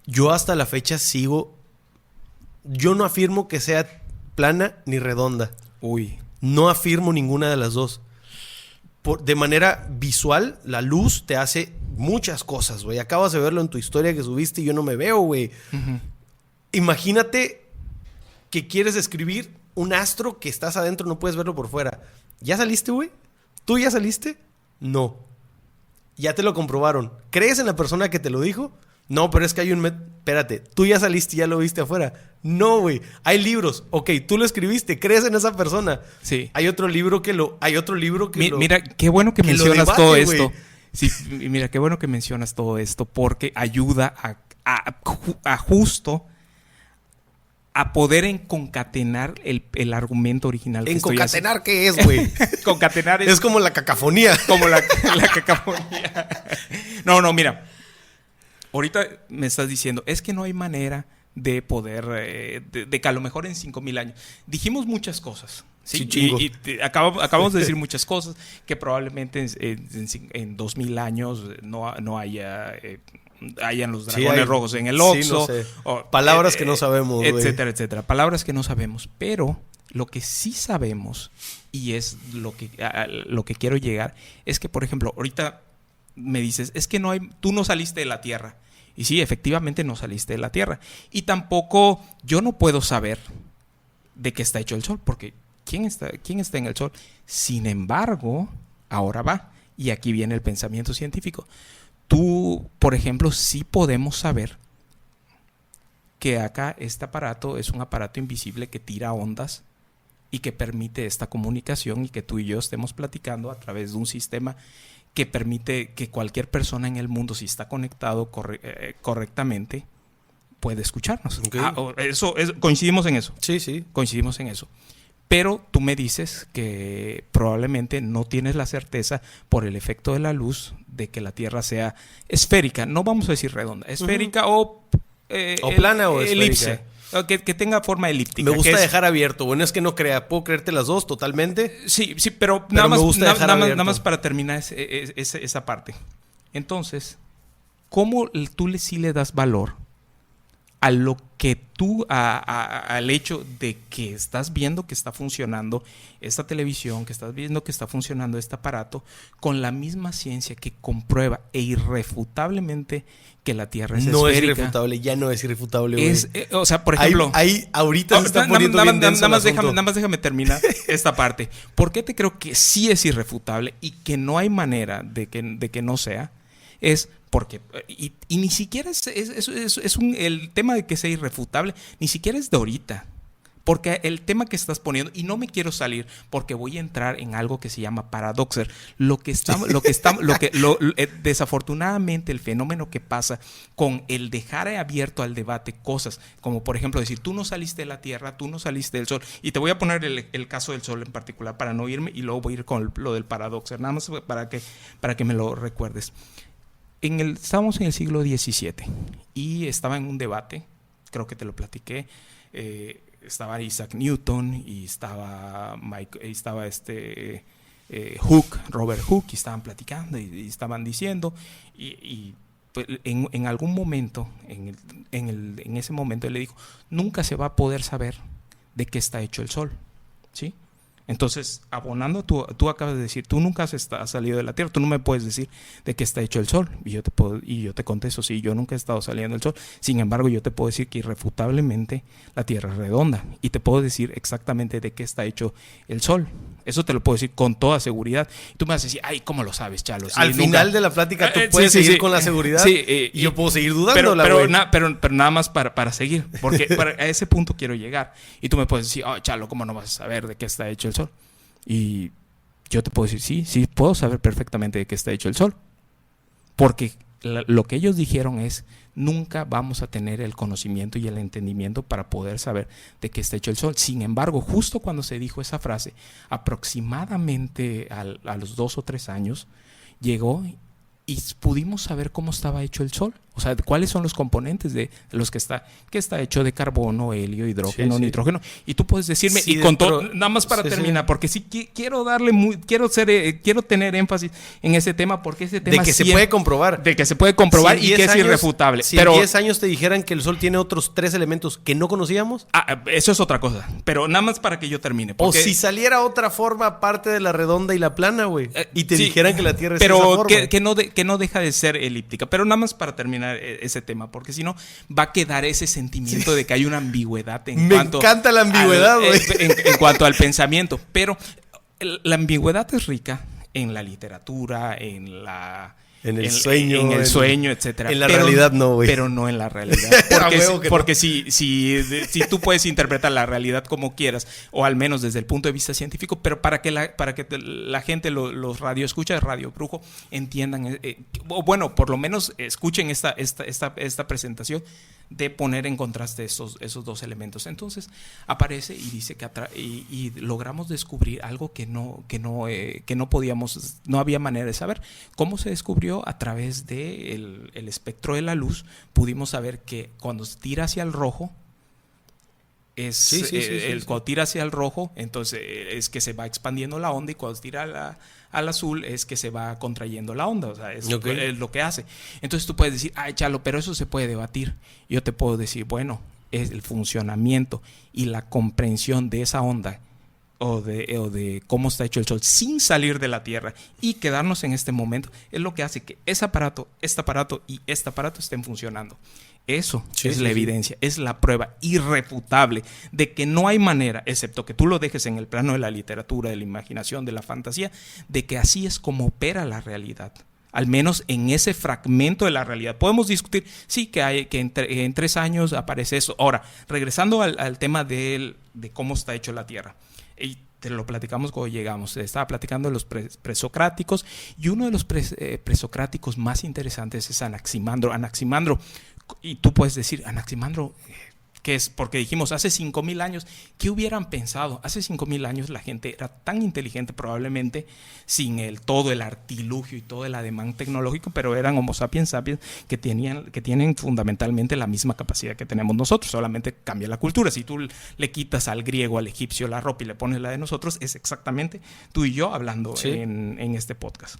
Yo hasta la fecha sigo... Yo no afirmo que sea plana ni redonda. Uy. No afirmo ninguna de las dos. De manera visual, la luz te hace muchas cosas, güey. Acabas de verlo en tu historia que subiste y yo no me veo, güey. Imagínate que quieres escribir un astro que estás adentro, no puedes verlo por fuera. ¿Ya saliste, güey? ¿Tú ya saliste? No. Ya te lo comprobaron. ¿Crees en la persona que te lo dijo? No, pero es que hay Espérate, ¿tú ya saliste y ya lo viste afuera? No, güey. Hay libros. Ok, tú lo escribiste. ¿Crees en esa persona? Sí. Hay otro libro que lo... Mira, qué bueno que mencionas debate, todo güey. esto. Sí, mira, qué bueno que mencionas todo esto porque ayuda a justo a poder concatenar el argumento original que estoy haciendo. ¿Concatenar qué es, güey? Concatenar Es como la cacafonía. como la cacafonía. No, mira. Ahorita me estás diciendo, es que no hay manera de poder, de que a lo mejor en 5,000 años. Dijimos muchas cosas. Sí, acabamos de decir muchas cosas que probablemente en 2,000 años no haya... hayan los dragones rojos en el Oxxo. Sí, no sé. Palabras que no sabemos, etcétera, etcétera. Palabras que no sabemos. Pero lo que sí sabemos, y es lo que quiero llegar, es que, por ejemplo, ahorita me dices, es que tú no saliste de la Tierra. Y sí, efectivamente no saliste de la Tierra. Y tampoco yo no puedo saber de qué está hecho el Sol, porque ¿quién está en el Sol? Sin embargo, ahora va. Y aquí viene el pensamiento científico. Tú, por ejemplo, sí podemos saber que acá este aparato es un aparato invisible que tira ondas y que permite esta comunicación y que tú y yo estemos platicando a través de un sistema que permite que cualquier persona en el mundo, si está conectado correctamente, puede escucharnos. Okay. Coincidimos en eso. Sí. Coincidimos en eso. Pero tú me dices que probablemente no tienes la certeza por el efecto de la luz de que la Tierra sea esférica. No vamos a decir redonda. Esférica o plana o elipse. esférica. Que tenga forma elíptica. Me gusta dejar abierto. Bueno, es que no puedo creerte las dos totalmente. Sí, pero nada más para terminar esa parte. Entonces, ¿cómo tú sí le das valor a lo que tú, al hecho de que estás viendo que está funcionando esta televisión, que estás viendo que está funcionando este aparato, con la misma ciencia que comprueba irrefutablemente que la Tierra es esférica? No es irrefutable, ya no es irrefutable, güey. O sea, por ejemplo... ahorita se está poniendo bien denso el asunto. Nada más déjame terminar esta parte. ¿Por qué te creo que sí es irrefutable y que no hay manera de que no sea? Es porque, y ni siquiera el tema de que sea irrefutable, ni siquiera es de ahorita. Porque el tema que estás poniendo, y no me quiero salir porque voy a entrar en algo que se llama paradoxer. Desafortunadamente el fenómeno que pasa con el dejar abierto al debate cosas, como por ejemplo decir, tú no saliste de la Tierra, tú no saliste del Sol, y te voy a poner el caso del Sol en particular para no irme, y luego voy a ir con lo del paradoxer, nada más para que me lo recuerdes. Estábamos en el siglo XVII y estaba en un debate creo que te lo platiqué, estaba Isaac Newton y estaba Hooke, Robert Hooke, y estaban platicando y estaban diciendo, y pues, en algún momento, en ese momento él le dijo, nunca se va a poder saber de qué está hecho el Sol, ¿sí? Entonces, abonando, tú acabas de decir, tú nunca has salido de la Tierra, tú no me puedes decir de qué está hecho el Sol. Y yo te contesto, sí, yo nunca he estado saliendo del Sol. Sin embargo, yo te puedo decir que irrefutablemente la Tierra es redonda. Y te puedo decir exactamente de qué está hecho el Sol. Eso te lo puedo decir con toda seguridad. Y tú me vas a decir, ay, ¿cómo lo sabes, Chalo? Sí, al final de la plática tú puedes seguir con la seguridad, y yo puedo seguir dudando. Pero nada más para seguir, porque a ese punto quiero llegar. Y tú me puedes decir, oh, Chalo, ¿cómo no vas a saber de qué está hecho el Sol? Y yo te puedo decir, sí, puedo saber perfectamente de qué está hecho el Sol. Porque lo que ellos dijeron es, nunca vamos a tener el conocimiento y el entendimiento para poder saber de qué está hecho el Sol. Sin embargo, justo cuando se dijo esa frase, aproximadamente a los 2 o 3 años, llegó y pudimos saber cómo estaba hecho el Sol. O sea, cuáles son los componentes de los que está hecho de carbono, helio, hidrógeno, nitrógeno. Y tú puedes decirme, y con todo, nada más para terminar, porque sí quiero quiero tener énfasis en ese tema, porque ese tema de que se puede comprobar. De que se puede comprobar y que es irrefutable. Si en 10 años te dijeran que el Sol tiene otros 3 elementos que no conocíamos. Eso es otra cosa. Pero nada más para que yo termine. O si saliera otra forma aparte de la redonda y la plana, güey. Y te dijeran que la Tierra es esa forma. Pero que no deja de ser elíptica. Pero nada más para terminar ese tema, porque si no va a quedar ese sentimiento de que hay una ambigüedad Me encanta la ambigüedad, güey. En cuanto al pensamiento. Pero la ambigüedad es rica en la literatura, en el sueño, etcétera. En la realidad no, güey. Pero no en la realidad. Porque si tú puedes interpretar la realidad como quieras, o al menos desde el punto de vista científico, pero para que la gente, los radioescuchas, Radio Brujo, entiendan, bueno, por lo menos escuchen esta presentación, de poner en contraste esos 2 elementos. Entonces aparece y dice que y logramos descubrir algo que no podíamos, no había manera de saber. ¿Cómo se descubrió? A través de el espectro de la luz pudimos saber que cuando se tira hacia el rojo cuando tira hacia el rojo, entonces es que se va expandiendo la onda, y cuando tira al azul es que se va contrayendo la onda. O sea, es lo que hace. Entonces tú puedes decir, ay, Chalo, pero eso se puede debatir. Yo te puedo decir, bueno, es el funcionamiento y la comprensión de esa onda o de cómo está hecho el Sol sin salir de la Tierra y quedarnos en este momento, es lo que hace que este aparato y este aparato estén funcionando. Eso es la evidencia, es la prueba irrefutable de que no hay manera, excepto que tú lo dejes en el plano de la literatura, de la imaginación, de la fantasía, de que así es como opera la realidad. Al menos en ese fragmento de la realidad. Podemos discutir, sí, que en 3 años aparece eso. Ahora, regresando al tema de cómo está hecho la Tierra. Y te lo platicamos cuando llegamos. Estaba platicando de los presocráticos, y uno de los presocráticos más interesantes es Anaximandro. Anaximandro, y tú puedes decir, Anaximandro, ¿qué es? Porque dijimos, hace 5,000 años, ¿qué hubieran pensado? Hace 5,000 años la gente era tan inteligente, probablemente sin todo el artilugio y todo el ademán tecnológico, pero eran Homo sapiens sapiens que tienen fundamentalmente la misma capacidad que tenemos nosotros, solamente cambia la cultura. Si tú le quitas al griego, al egipcio la ropa y le pones la de nosotros, es exactamente tú y yo hablando en este podcast.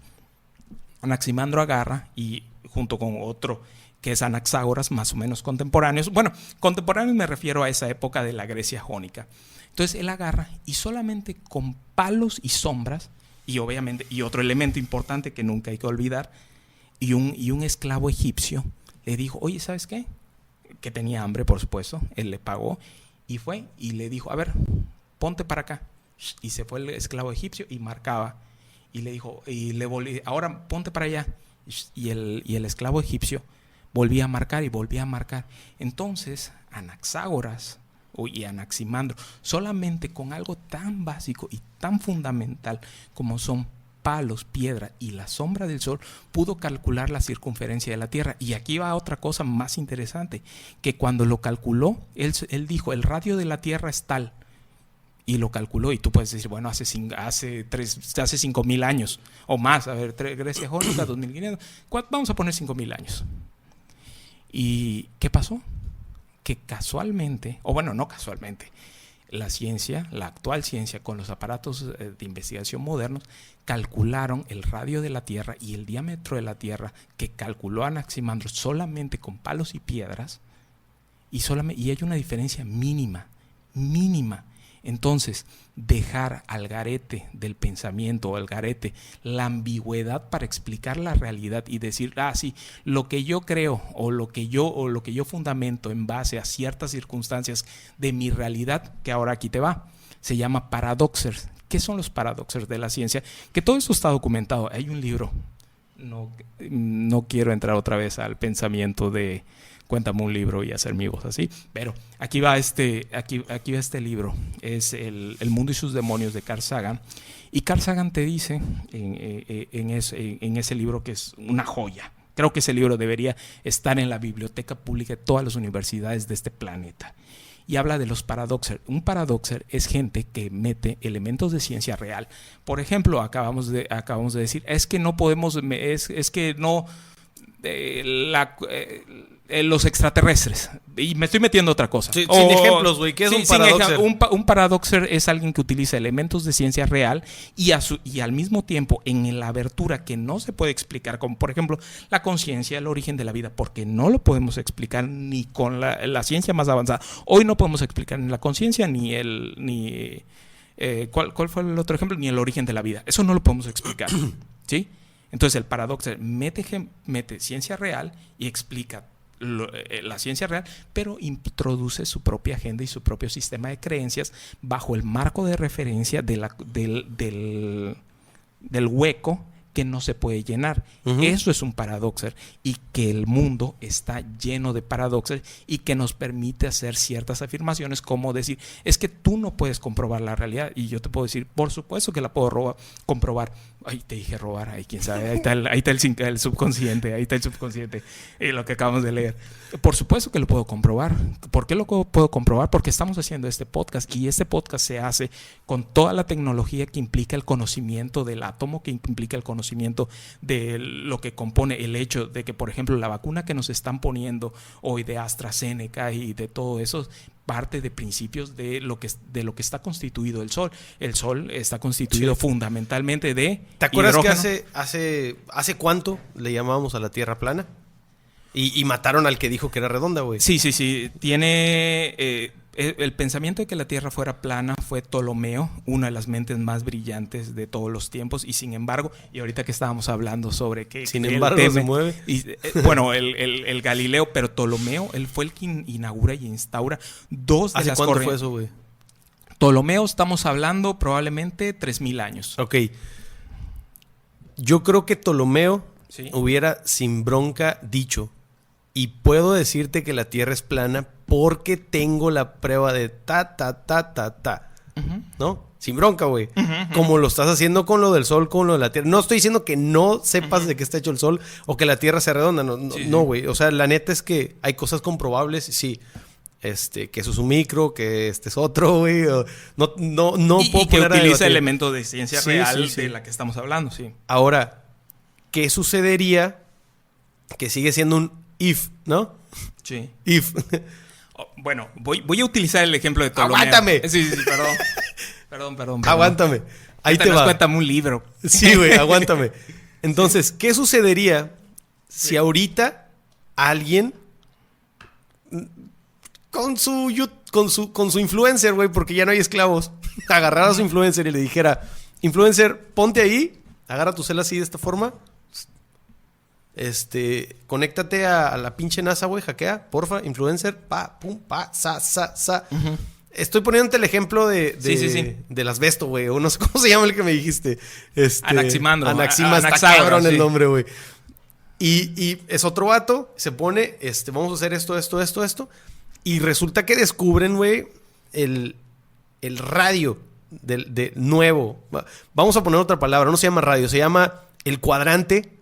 Anaximandro agarra y junto con otro que es Anaxágoras, más o menos contemporáneos. Bueno, contemporáneos me refiero a esa época de la Grecia jónica. Entonces él agarra y solamente con palos y sombras, y obviamente, y otro elemento importante que nunca hay que olvidar, y un esclavo egipcio le dijo, oye, ¿sabes qué? Que tenía hambre, por supuesto. Él le pagó y fue y le dijo, a ver, ponte para acá. Y se fue el esclavo egipcio y marcaba. Y le dijo, ahora ponte para allá. Y el esclavo egipcio volvía a marcar y volvía a marcar. Entonces Anaxágoras y Anaximandro, solamente con algo tan básico y tan fundamental como son palos, piedra y la sombra del Sol, pudo calcular la circunferencia de la Tierra. Y aquí va otra cosa más interesante, que cuando lo calculó, él dijo, el radio de la Tierra es tal, y lo calculó. Y tú puedes decir, bueno, hace 5,000 años o más. A ver, Grecia jónica, 2,500, vamos a poner 5,000 años. ¿Y qué pasó? que casualmente, o bueno, no casualmente, la ciencia, la actual ciencia, con los aparatos de investigación modernos, calcularon el radio de la Tierra y el diámetro de la Tierra que calculó Anaximandro solamente con palos y piedras, y hay una diferencia mínima. Entonces, dejar al garete del pensamiento o al garete la ambigüedad para explicar la realidad y decir, sí, lo que yo creo o lo que yo fundamento en base a ciertas circunstancias de mi realidad, que ahora aquí te va, se llama paradoxers. ¿Qué son los paradoxers de la ciencia? Que todo eso está documentado. Hay un libro. No quiero entrar otra vez al pensamiento de cuéntame un libro y hacer mi voz así, pero aquí va este libro, es el mundo y sus demonios de Carl Sagan, y Carl Sagan te dice en ese libro, que es una joya. Creo que ese libro debería estar en la biblioteca pública de todas las universidades de este planeta. Y habla de los paradoxers. Un paradoxer es gente que mete elementos de ciencia real. Por ejemplo, acabamos de decir, es que no podemos, es que no... los extraterrestres, y me estoy metiendo otra cosa. Sin ejemplos, güey. ¿Qué es un paradoxer? Un paradoxer es alguien que utiliza elementos de ciencia real y al mismo tiempo en la abertura que no se puede explicar, como por ejemplo la conciencia, el origen de la vida, porque no lo podemos explicar ni con la ciencia más avanzada. Hoy no podemos explicar ni la conciencia ¿cuál fue el otro ejemplo? Ni el origen de la vida. Eso no lo podemos explicar. ¿Sí? Entonces el paradoxer mete ciencia real y explica la ciencia real, pero introduce su propia agenda y su propio sistema de creencias bajo el marco de referencia del hueco que no se puede llenar. Eso es un paradoxer, y que el mundo está lleno de paradoxers y que nos permite hacer ciertas afirmaciones, como decir, es que tú no puedes comprobar la realidad, y yo te puedo decir, por supuesto que la puedo comprobar. Ay, te dije robar, ahí quién sabe, ahí está el subconsciente, lo que acabamos de leer. Por supuesto que lo puedo comprobar. ¿Por qué lo puedo comprobar? Porque estamos haciendo este podcast, y este podcast se hace con toda la tecnología que implica el conocimiento del átomo, que implica el conocimiento de lo que compone el hecho de que, por ejemplo, la vacuna que nos están poniendo hoy de AstraZeneca y de todo eso, parte de principios de lo que está constituido el Sol. El Sol está constituido fundamentalmente de ¿Te acuerdas hidrógeno? que hace cuánto le llamábamos a la Tierra plana? Y mataron al que dijo que era redonda, güey. Sí. Tiene... el pensamiento de que la Tierra fuera plana fue Ptolomeo, una de las mentes más brillantes de todos los tiempos, y sin embargo, y ahorita que estábamos hablando sobre que... Sin embargo, se mueve. Bueno, el Galileo, pero Ptolomeo, él fue el que inaugura y instaura dos de las corrientes. ¿Hace cuánto fue eso, güey? Ptolomeo, estamos hablando probablemente 3000 años. Ok. Yo creo que Ptolomeo hubiera sin bronca dicho, y puedo decirte que la Tierra es plana porque tengo la prueba de ¿no? Sin bronca, güey. Como lo estás haciendo con lo del Sol, con lo de la Tierra. No estoy diciendo que no sepas de qué está hecho el Sol o que la Tierra sea redonda. No, güey. O sea, la neta es que hay cosas comprobables, sí. Que eso es un micro, que este es otro, güey. No puedo que poner utiliza elementos de ciencia real sí. de la que estamos hablando, sí. Ahora, ¿qué sucedería? Que sigue siendo un if, ¿no? Sí. If. Bueno, voy a utilizar el ejemplo de Ptolomeo. ¡Aguántame! Sí, perdón. Aguántame. Ahí te va. Cuéntame un libro. Sí, güey, aguántame. Entonces, ¿qué sucedería si ahorita alguien con su influencer, güey, porque ya no hay esclavos, agarrara a su influencer y le dijera, influencer, ponte ahí, agarra tu cel así de esta forma, conéctate a la pinche NASA, güey, hackea, porfa, influencer, sa. Estoy poniéndote el ejemplo del asbesto, güey, o no sé cómo se llama el que me dijiste. Anaximandro. Está cabrón el nombre, güey. Y es otro vato, se pone, vamos a hacer esto. Y resulta que descubren, güey, el radio de nuevo. Vamos a poner otra palabra, no se llama radio, se llama el cuadrante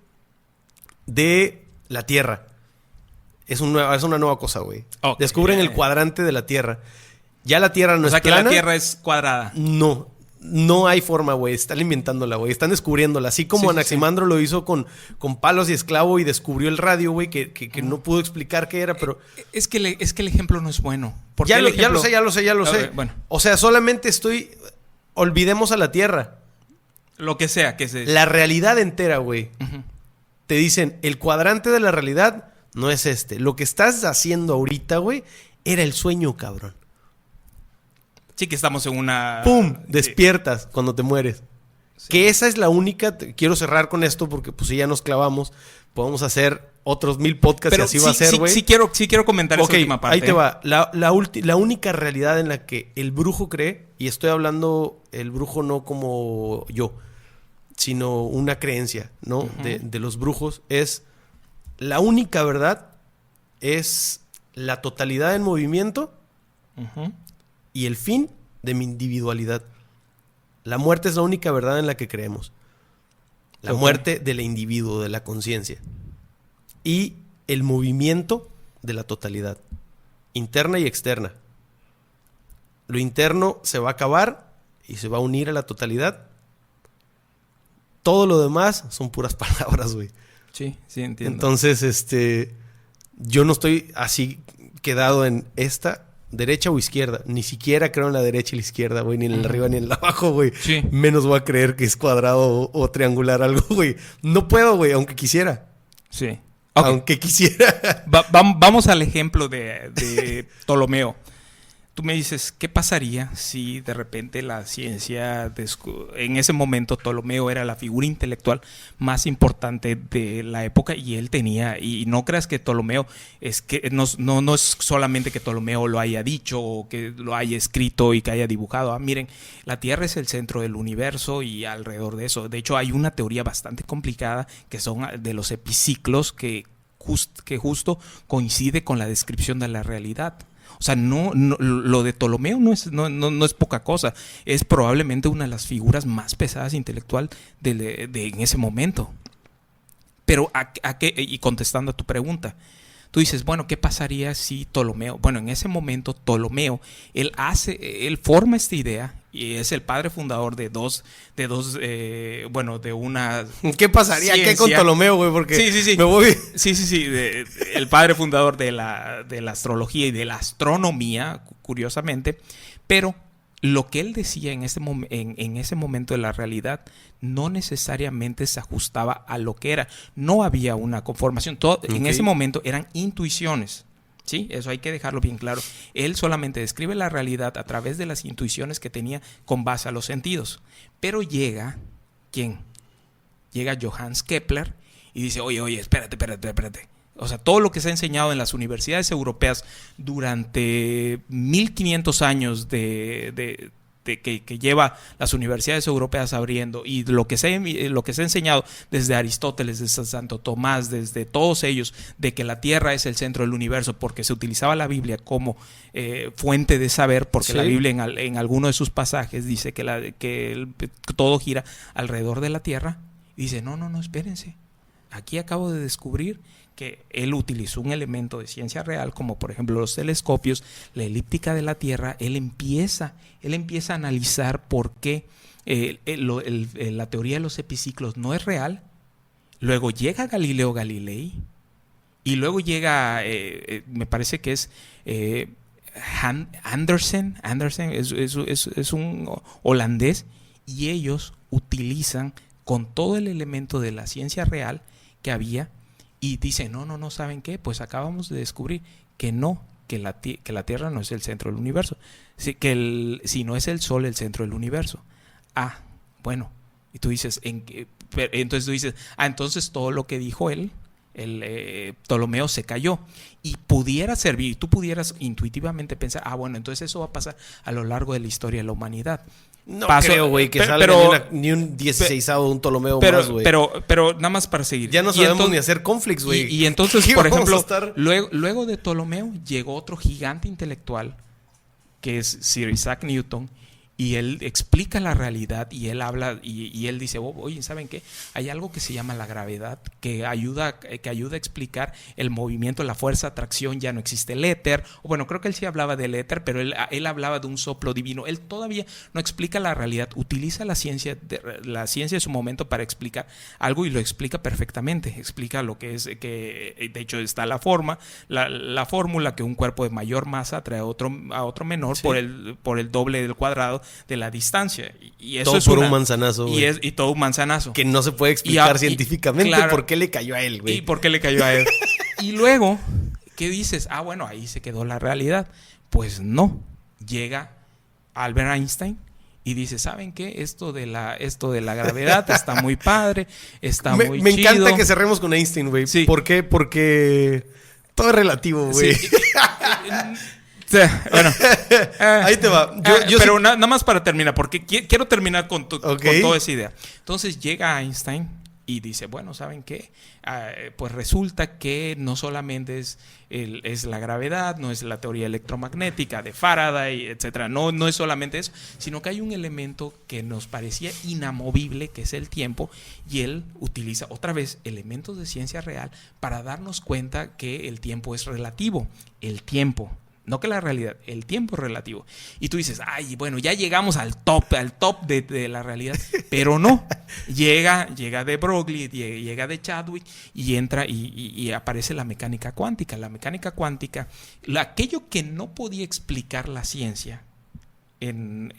de la Tierra. Es una nueva cosa, güey. Okay. Descubren el cuadrante de la Tierra. Ya la Tierra no es plana. O sea que la Tierra es cuadrada. No. No hay forma, güey. Están inventándola, güey. Están descubriéndola. Así como Anaximandro lo hizo con palos y esclavo y descubrió el radio, güey, que no pudo explicar qué era, pero... Es que el ejemplo no es bueno. Ya lo sé. Bueno. O sea, solamente olvidemos a la Tierra. Lo que sea que se... La realidad entera, güey. Uh-huh. Te dicen, el cuadrante de la realidad no es este. Lo que estás haciendo ahorita, güey, era el sueño, cabrón. Sí, que estamos en una... ¡Pum! Despiertas cuando te mueres. Sí. Que esa es la única... Quiero cerrar con esto porque pues si ya nos clavamos, podemos hacer otros 1000 podcasts y así va a ser, güey. Sí quiero comentar esa última parte. Ahí te va. La única realidad en la que el brujo cree, y estoy hablando el brujo no como yo, sino una creencia, ¿no? Uh-huh. De los brujos, es la única verdad es la totalidad en movimiento uh-huh. y el fin de mi individualidad. La muerte es la única verdad en la que creemos. La muerte del individuo, de la conciencia. Y el movimiento de la totalidad, interna y externa. Lo interno se va a acabar y se va a unir a la totalidad. Todo lo demás son puras palabras, güey. Sí, entiendo. Entonces, yo no estoy así quedado en esta, derecha o izquierda. Ni siquiera creo en la derecha y la izquierda, güey. Ni en el arriba ni en el abajo, güey. Sí. Menos voy a creer que es cuadrado o triangular algo, güey. No puedo, güey, aunque quisiera. Sí. Okay. Aunque quisiera. Vamos al ejemplo de Ptolomeo. Tú me dices, ¿qué pasaría si de repente la ciencia... En ese momento Ptolomeo era la figura intelectual más importante de la época y él tenía... Y no creas que Ptolomeo... No es solamente que Ptolomeo lo haya dicho o que lo haya escrito y que haya dibujado. Miren, la Tierra es el centro del universo y alrededor de eso. De hecho, hay una teoría bastante complicada que son de los epiciclos que justo coincide con la descripción de la realidad. O sea, no, lo de Ptolomeo no es poca cosa. Es probablemente una de las figuras más pesadas intelectual de en ese momento. Pero, y contestando a tu pregunta, tú dices, bueno, ¿qué pasaría si Ptolomeo? Bueno, en ese momento Ptolomeo, él forma esta idea y es el padre fundador de una... ¿Qué pasaría? Ciencia. ¿Qué con Ptolomeo, güey? Porque sí. me voy... Sí. El padre fundador de la astrología y de la astronomía, curiosamente. Pero lo que él decía en ese momento de la realidad no necesariamente se ajustaba a lo que era. No había una conformación. En ese momento eran intuiciones. Sí, eso hay que dejarlo bien claro. Él solamente describe la realidad a través de las intuiciones que tenía con base a los sentidos. Pero llega, ¿quién? Llega Johannes Kepler y dice, oye, espérate. O sea, todo lo que se ha enseñado en las universidades europeas durante 1500 años que lleva las universidades europeas abriendo y lo que se ha enseñado desde Aristóteles, desde Santo Tomás, desde todos ellos, de que la Tierra es el centro del universo porque se utilizaba la Biblia como fuente de saber, porque la Biblia en alguno de sus pasajes dice que todo gira alrededor de la Tierra. Y dice, no, espérense. Aquí acabo de descubrir que él utilizó un elemento de ciencia real, como por ejemplo los telescopios, la elíptica de la Tierra. Él empieza a analizar por qué la teoría de los epiciclos no es real. Luego llega Galileo Galilei y luego llega, me parece que es Andersen es un holandés, y ellos utilizan con todo el elemento de la ciencia real que había. Y dice, no, ¿saben qué? Pues acabamos de descubrir que la Tierra no es el centro del universo, sino es el Sol el centro del universo. Bueno, y tú dices, entonces todo lo que dijo él, Ptolomeo, se cayó. Y pudiera servir, tú pudieras intuitivamente pensar, bueno, entonces eso va a pasar a lo largo de la historia de la humanidad. No creo, güey, que salga ni un 16avo de un Ptolomeo más, güey. Pero nada más para seguir. Ya no sabemos ni hacer conflicts, güey. Y entonces, por ejemplo, luego de Ptolomeo llegó otro gigante intelectual, que es Sir Isaac Newton, y él explica la realidad y él habla y él dice, oye, ¿saben qué? Hay algo que se llama la gravedad que ayuda a explicar el movimiento, la fuerza, atracción, ya no existe el éter. Bueno, creo que él sí hablaba del éter, pero él hablaba de un soplo divino. Él todavía no explica la realidad, utiliza la ciencia de su momento para explicar algo y lo explica perfectamente. Explica lo que es, que de hecho está la fórmula que un cuerpo de mayor masa atrae a otro menor, sí, por el doble del cuadrado de la distancia. Y eso todo es por un manzanazo. Y todo un manzanazo. Que no se puede explicar científicamente, claro, por qué le cayó a él, güey. Y por qué le cayó a él. Y luego, ¿qué dices? Bueno, ahí se quedó la realidad. Pues no. Llega Albert Einstein y dice, ¿saben qué? Esto de la gravedad está muy padre, está muy chido. Me encanta que cerremos con Einstein, güey. Sí. ¿Por qué? Porque todo es relativo, güey. Sí. Bueno, ahí te va. Pero sí, nada más para terminar, porque quiero terminar con toda esa idea. Entonces llega Einstein y dice, bueno, ¿saben qué? Pues resulta que no solamente es la gravedad, no es la teoría electromagnética de Faraday, etcétera. No es solamente eso, sino que hay un elemento que nos parecía inamovible, que es el tiempo, y él utiliza otra vez elementos de ciencia real para darnos cuenta que el tiempo es relativo. El tiempo. No que la realidad, el tiempo es relativo. Y tú dices, bueno, ya llegamos al top de la realidad. Pero no. Llega de Broglie, llega de Chadwick y entra y aparece la mecánica cuántica. La mecánica cuántica, aquello que no podía explicar la ciencia en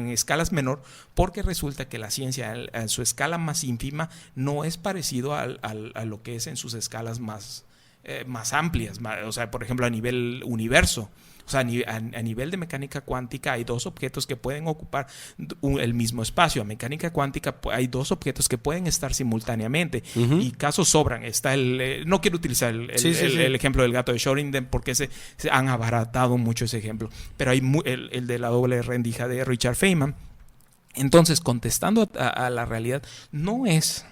escalas menor, porque resulta que la ciencia en su escala más ínfima no es parecido a lo que es en sus escalas más amplias, o sea, por ejemplo, a nivel universo. O sea, a nivel de mecánica cuántica hay dos objetos que pueden ocupar el mismo espacio. En mecánica cuántica hay dos objetos que pueden estar simultáneamente. Uh-huh. Y casos sobran. Está no quiero utilizar el ejemplo del gato de Schrödinger porque se han abaratado mucho ese ejemplo. Pero hay el de la doble rendija de Richard Feynman. Entonces, contestando a la realidad, no es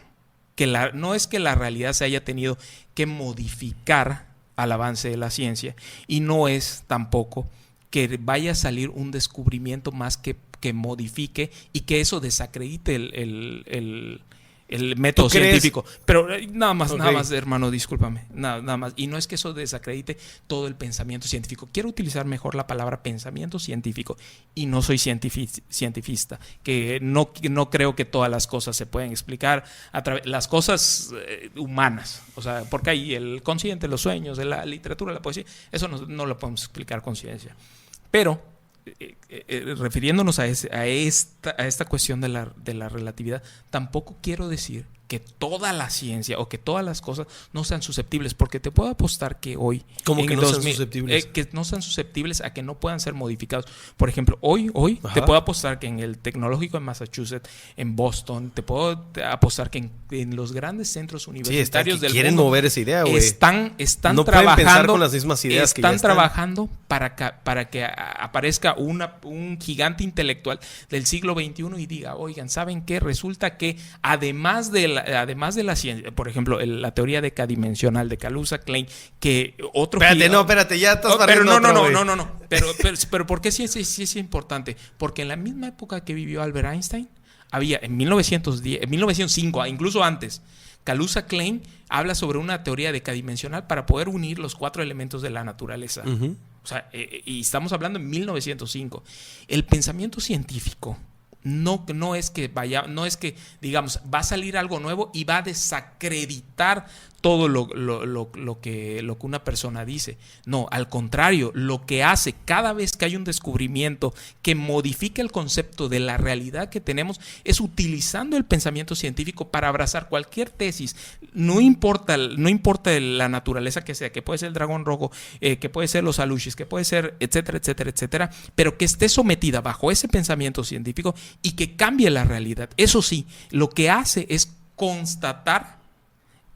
que la realidad se haya tenido que modificar al avance de la ciencia, y no es tampoco que vaya a salir un descubrimiento más que modifique y que eso desacredite el método científico. Pero nada más, hermano, discúlpame. Nada más. Y no es que eso desacredite todo el pensamiento científico. Quiero utilizar mejor la palabra pensamiento científico. Y no soy cientifista. Que no creo que todas las cosas se pueden explicar a través las cosas humanas. O sea, porque ahí el consciente, los sueños, la literatura, la poesía, eso no lo podemos explicar con ciencia. Pero refiriéndonos a esta cuestión de la relatividad, tampoco quiero decir que toda la ciencia o que todas las cosas no sean susceptibles, porque te puedo apostar que hoy... ¿Cómo que no sean susceptibles? Que no sean susceptibles a que no puedan ser modificados. Por ejemplo, hoy Ajá. Te puedo apostar que en el Tecnológico de Massachusetts, en Boston, te puedo apostar que en los grandes centros universitarios del quieren mundo mover esa idea, güey. Están no trabajando, pueden pensar con las mismas ideas que ya están trabajando para que aparezca un gigante intelectual del siglo XXI y diga, oigan, ¿saben qué? Resulta que además de la ciencia, por ejemplo, la teoría decadimensional de Kaluza-Klein, que otro... Espérate, ya estás pero no. Pero ¿por qué sí es importante? Porque en la misma época que vivió Albert Einstein, había en 1905, incluso antes, Kaluza-Klein habla sobre una teoría decadimensional para poder unir los 4 elementos de la naturaleza. Uh-huh. O sea, y estamos hablando en 1905. El pensamiento científico no es que digamos va a salir algo nuevo y va a desacreditar todo lo que una persona dice. No, al contrario, lo que hace cada vez que hay un descubrimiento que modifica el concepto de la realidad que tenemos es utilizando el pensamiento científico para abrazar cualquier tesis. No importa la naturaleza que sea, que puede ser el dragón rojo, que puede ser los alushis, que puede ser etcétera, etcétera, etcétera, pero que esté sometida bajo ese pensamiento científico y que cambie la realidad. Eso sí, lo que hace es constatar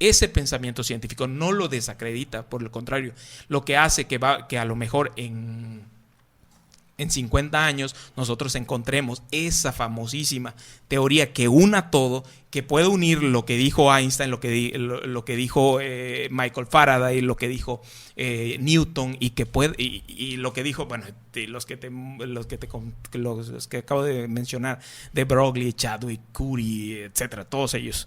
ese pensamiento científico, no lo desacredita, por el contrario, lo que hace que a lo mejor en 50 años nosotros encontremos esa famosísima teoría que una todo, que puede unir lo que dijo Einstein, lo que dijo Michael Faraday, lo que dijo Newton y que puede y lo que dijo, bueno, los que acabo de mencionar, de Broglie, Chadwick, Curie, etcétera, todos ellos,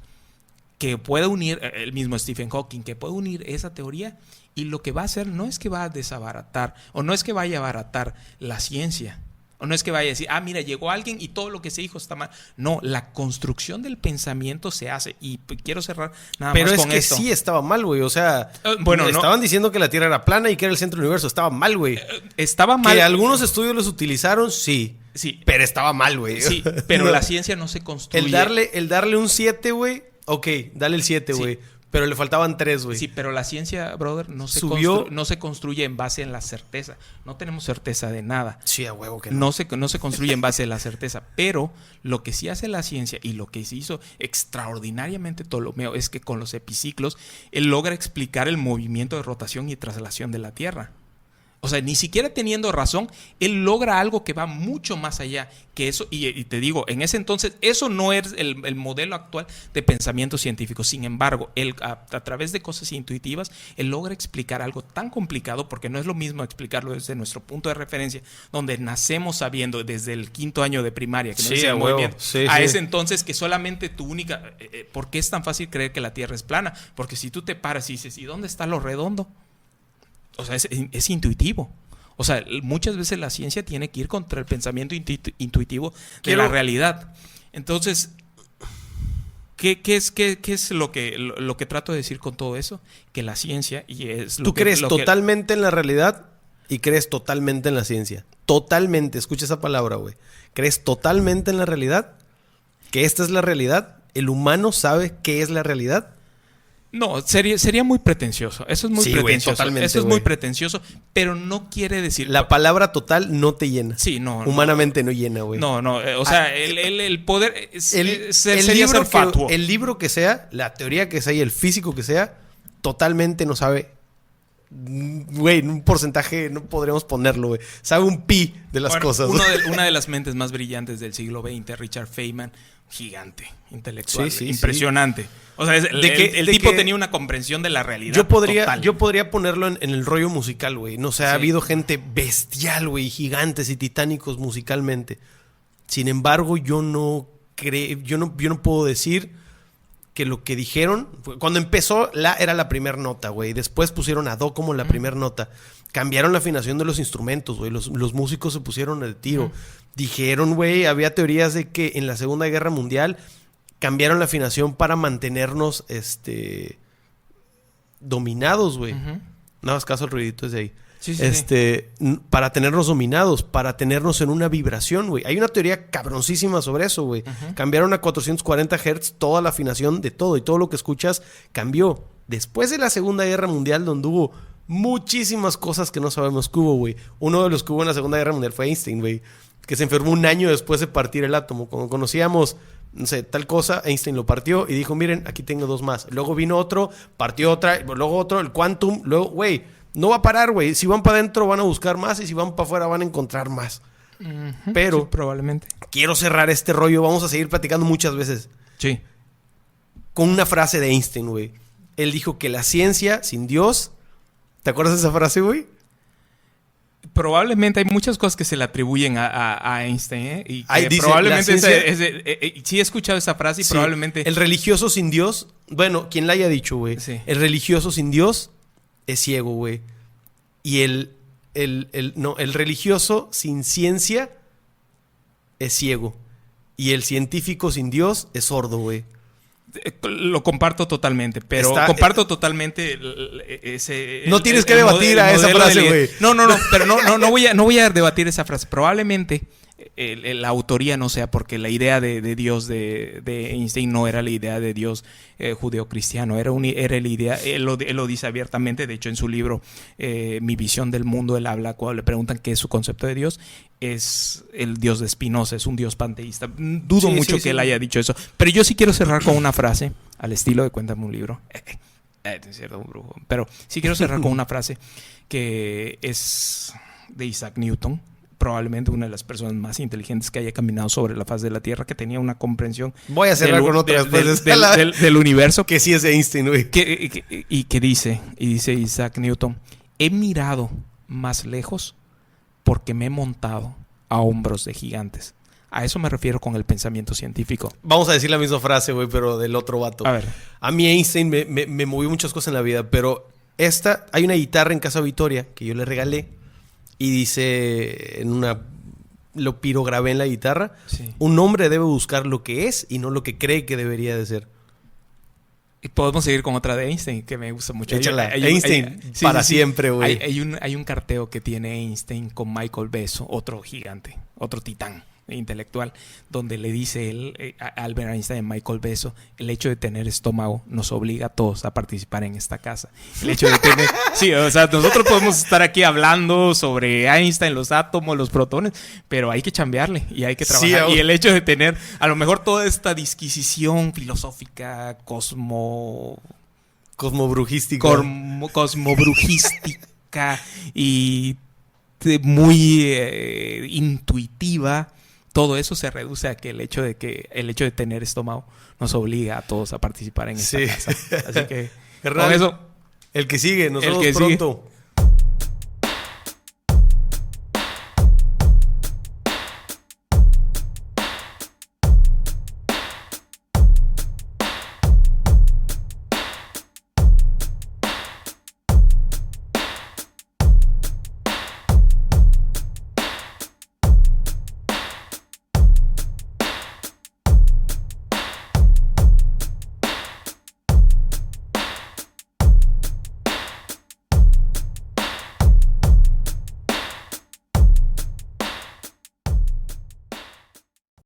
que puede unir el mismo Stephen Hawking, que puede unir esa teoría. Y lo que va a hacer no es que va a desabaratar, o no es que vaya a abaratar la ciencia, o no es que vaya a decir, mira, llegó alguien y todo lo que se dijo está mal. No, la construcción del pensamiento se hace. Y quiero cerrar nada más con esto. Pero es que sí estaba mal, güey. O sea, estaban diciendo que la Tierra era plana y que era el centro del universo. Estaba mal, güey. Estaba mal. Que algunos estudios los utilizaron, sí. Sí. Pero estaba mal, güey. Sí, pero no. La ciencia no se construye. El darle un 7, güey. Ok, dale el 7, güey. Sí. Pero le faltaban 3, güey. Sí, pero la ciencia, brother, no se construye en base en la certeza. No tenemos certeza de nada. Sí, a huevo que no. No se construye en base en la certeza. Pero lo que sí hace la ciencia y lo que se hizo extraordinariamente Ptolomeo es que con los epiciclos él logra explicar el movimiento de rotación y traslación de la Tierra. O sea, ni siquiera teniendo razón, él logra algo que va mucho más allá que eso. Y te digo, en ese entonces, eso no es el modelo actual de pensamiento científico. Sin embargo, él, a través de cosas intuitivas, él logra explicar algo tan complicado, porque no es lo mismo explicarlo desde nuestro punto de referencia, donde nacemos sabiendo desde el 5º año de primaria que no es el movimiento, a ese entonces que solamente tu única... ¿Por qué es tan fácil creer que la Tierra es plana? Porque si tú te paras y dices, ¿y dónde está lo redondo? O sea, es intuitivo. O sea, muchas veces la ciencia tiene que ir contra el pensamiento intuitivo de la realidad. Entonces, ¿qué es lo que trato de decir con todo eso? Que la ciencia y es... ¿Tú crees totalmente en la realidad y crees totalmente en la ciencia? Totalmente. Escucha esa palabra, güey. ¿Crees totalmente en la realidad? ¿Que esta es la realidad? ¿El humano sabe qué es la realidad? No, sería muy pretencioso. Eso es muy pretencioso. Güey, totalmente, eso es muy pretencioso, pero no quiere decir... La palabra total no te llena. Sí, no. Humanamente no llena, güey. No, o sea, el poder sería ser fatuo. El libro que sea, la teoría que sea y el físico que sea, totalmente no sabe... Güey, en un porcentaje no podremos ponerlo, güey. Sabe un pi de las cosas. Una de las mentes más brillantes del siglo XX, Richard Feynman, gigante, intelectual, impresionante. Sí. O sea, el tipo tenía una comprensión de la realidad. Yo podría ponerlo en el rollo musical, güey. No sé, ha habido gente bestial, güey, gigantes y titánicos musicalmente. Sin embargo, yo no puedo decir que lo que dijeron... Cuando empezó, era la primera nota, güey. Después pusieron a do como la primera nota. Cambiaron la afinación de los instrumentos, güey. Los músicos se pusieron al tiro. Dijeron, güey, había teorías de que en la Segunda Guerra Mundial cambiaron la afinación para mantenernos dominados, güey. Nada más caso el ruidito es de ahí. Sí. Para tenernos dominados, para tenernos en una vibración, güey. Hay una teoría cabroncísima sobre eso, güey. Cambiaron a 440 Hz toda la afinación de todo y todo lo que escuchas cambió. Después de la Segunda Guerra Mundial, donde hubo muchísimas cosas que no sabemos que hubo, güey. Uno de los que hubo en la Segunda Guerra Mundial fue Einstein, güey, que se enfermó un año después de partir el átomo. Cuando conocíamos, no sé, tal cosa, Einstein lo partió y dijo, miren, aquí tengo 2 más. Luego vino otro, partió otra, luego otro, el quantum, luego, güey, no va a parar, güey. Si van para adentro van a buscar más y si van para afuera van a encontrar más. Pero sí, probablemente quiero cerrar este rollo. Vamos a seguir platicando muchas veces. Sí. Con una frase de Einstein, güey. Él dijo que la ciencia sin Dios... ¿Te acuerdas de esa frase, güey? Probablemente hay muchas cosas que se le atribuyen a Einstein, ¿eh? Y que dice, probablemente sí he escuchado esa frase y sí, probablemente... El religioso sin Dios... Bueno, quien la haya dicho, güey. Sí. El religioso sin Dios es ciego, güey. Y el religioso sin ciencia es ciego. Y el científico sin Dios es sordo, güey. Lo comparto totalmente, pero comparto totalmente ese... No tienes que debatir a esa frase, güey. No, pero no voy a debatir esa frase. Probablemente la autoría no sea porque la idea de Dios de Einstein no era la idea de Dios judeocristiano, era la idea, él lo dice abiertamente. De hecho, en su libro Mi visión del mundo, él habla, cuando le preguntan qué es su concepto de Dios, es el Dios de Spinoza, es un Dios panteísta. Dudo mucho que él haya dicho eso, pero yo sí quiero cerrar con una frase al estilo de Cuéntame un libro. Es cierto, un brujo. Pero sí quiero cerrar con una frase que es de Isaac Newton, probablemente una de las personas más inteligentes que haya caminado sobre la faz de la Tierra, que tenía una comprensión Voy a cerrar con otra después del universo. Que sí es Einstein, güey. Y dice Isaac Newton, he mirado más lejos porque me he montado a hombros de gigantes. A eso me refiero con el pensamiento científico. Vamos a decir la misma frase, güey, pero del otro vato. A ver. A mí Einstein me movió muchas cosas en la vida, pero hay una guitarra en Casa Victoria que yo le regalé y dice lo pirograbé en la guitarra. Sí. Un hombre debe buscar lo que es y no lo que cree que debería de ser. Y podemos seguir con otra de Einstein que me gusta mucho. Échala. Einstein para siempre, güey. Hay un carteo que tiene Einstein con Michael Beso, otro gigante, otro titán intelectual, donde le dice él, Albert Einstein, Michael Beso, el hecho de tener estómago nos obliga a todos a participar en esta casa. El hecho de tener... Sí, o sea, nosotros podemos estar aquí hablando sobre Einstein, los átomos, los protones, pero hay que chambearle y hay que trabajar. Sí, y el hecho de tener, a lo mejor, toda esta disquisición filosófica, cosmobrujística y muy intuitiva. Todo eso se reduce a que el hecho de tener estómago nos obliga a todos a participar en esta casa. Así que, con eso, el que sigue, nos vemos pronto.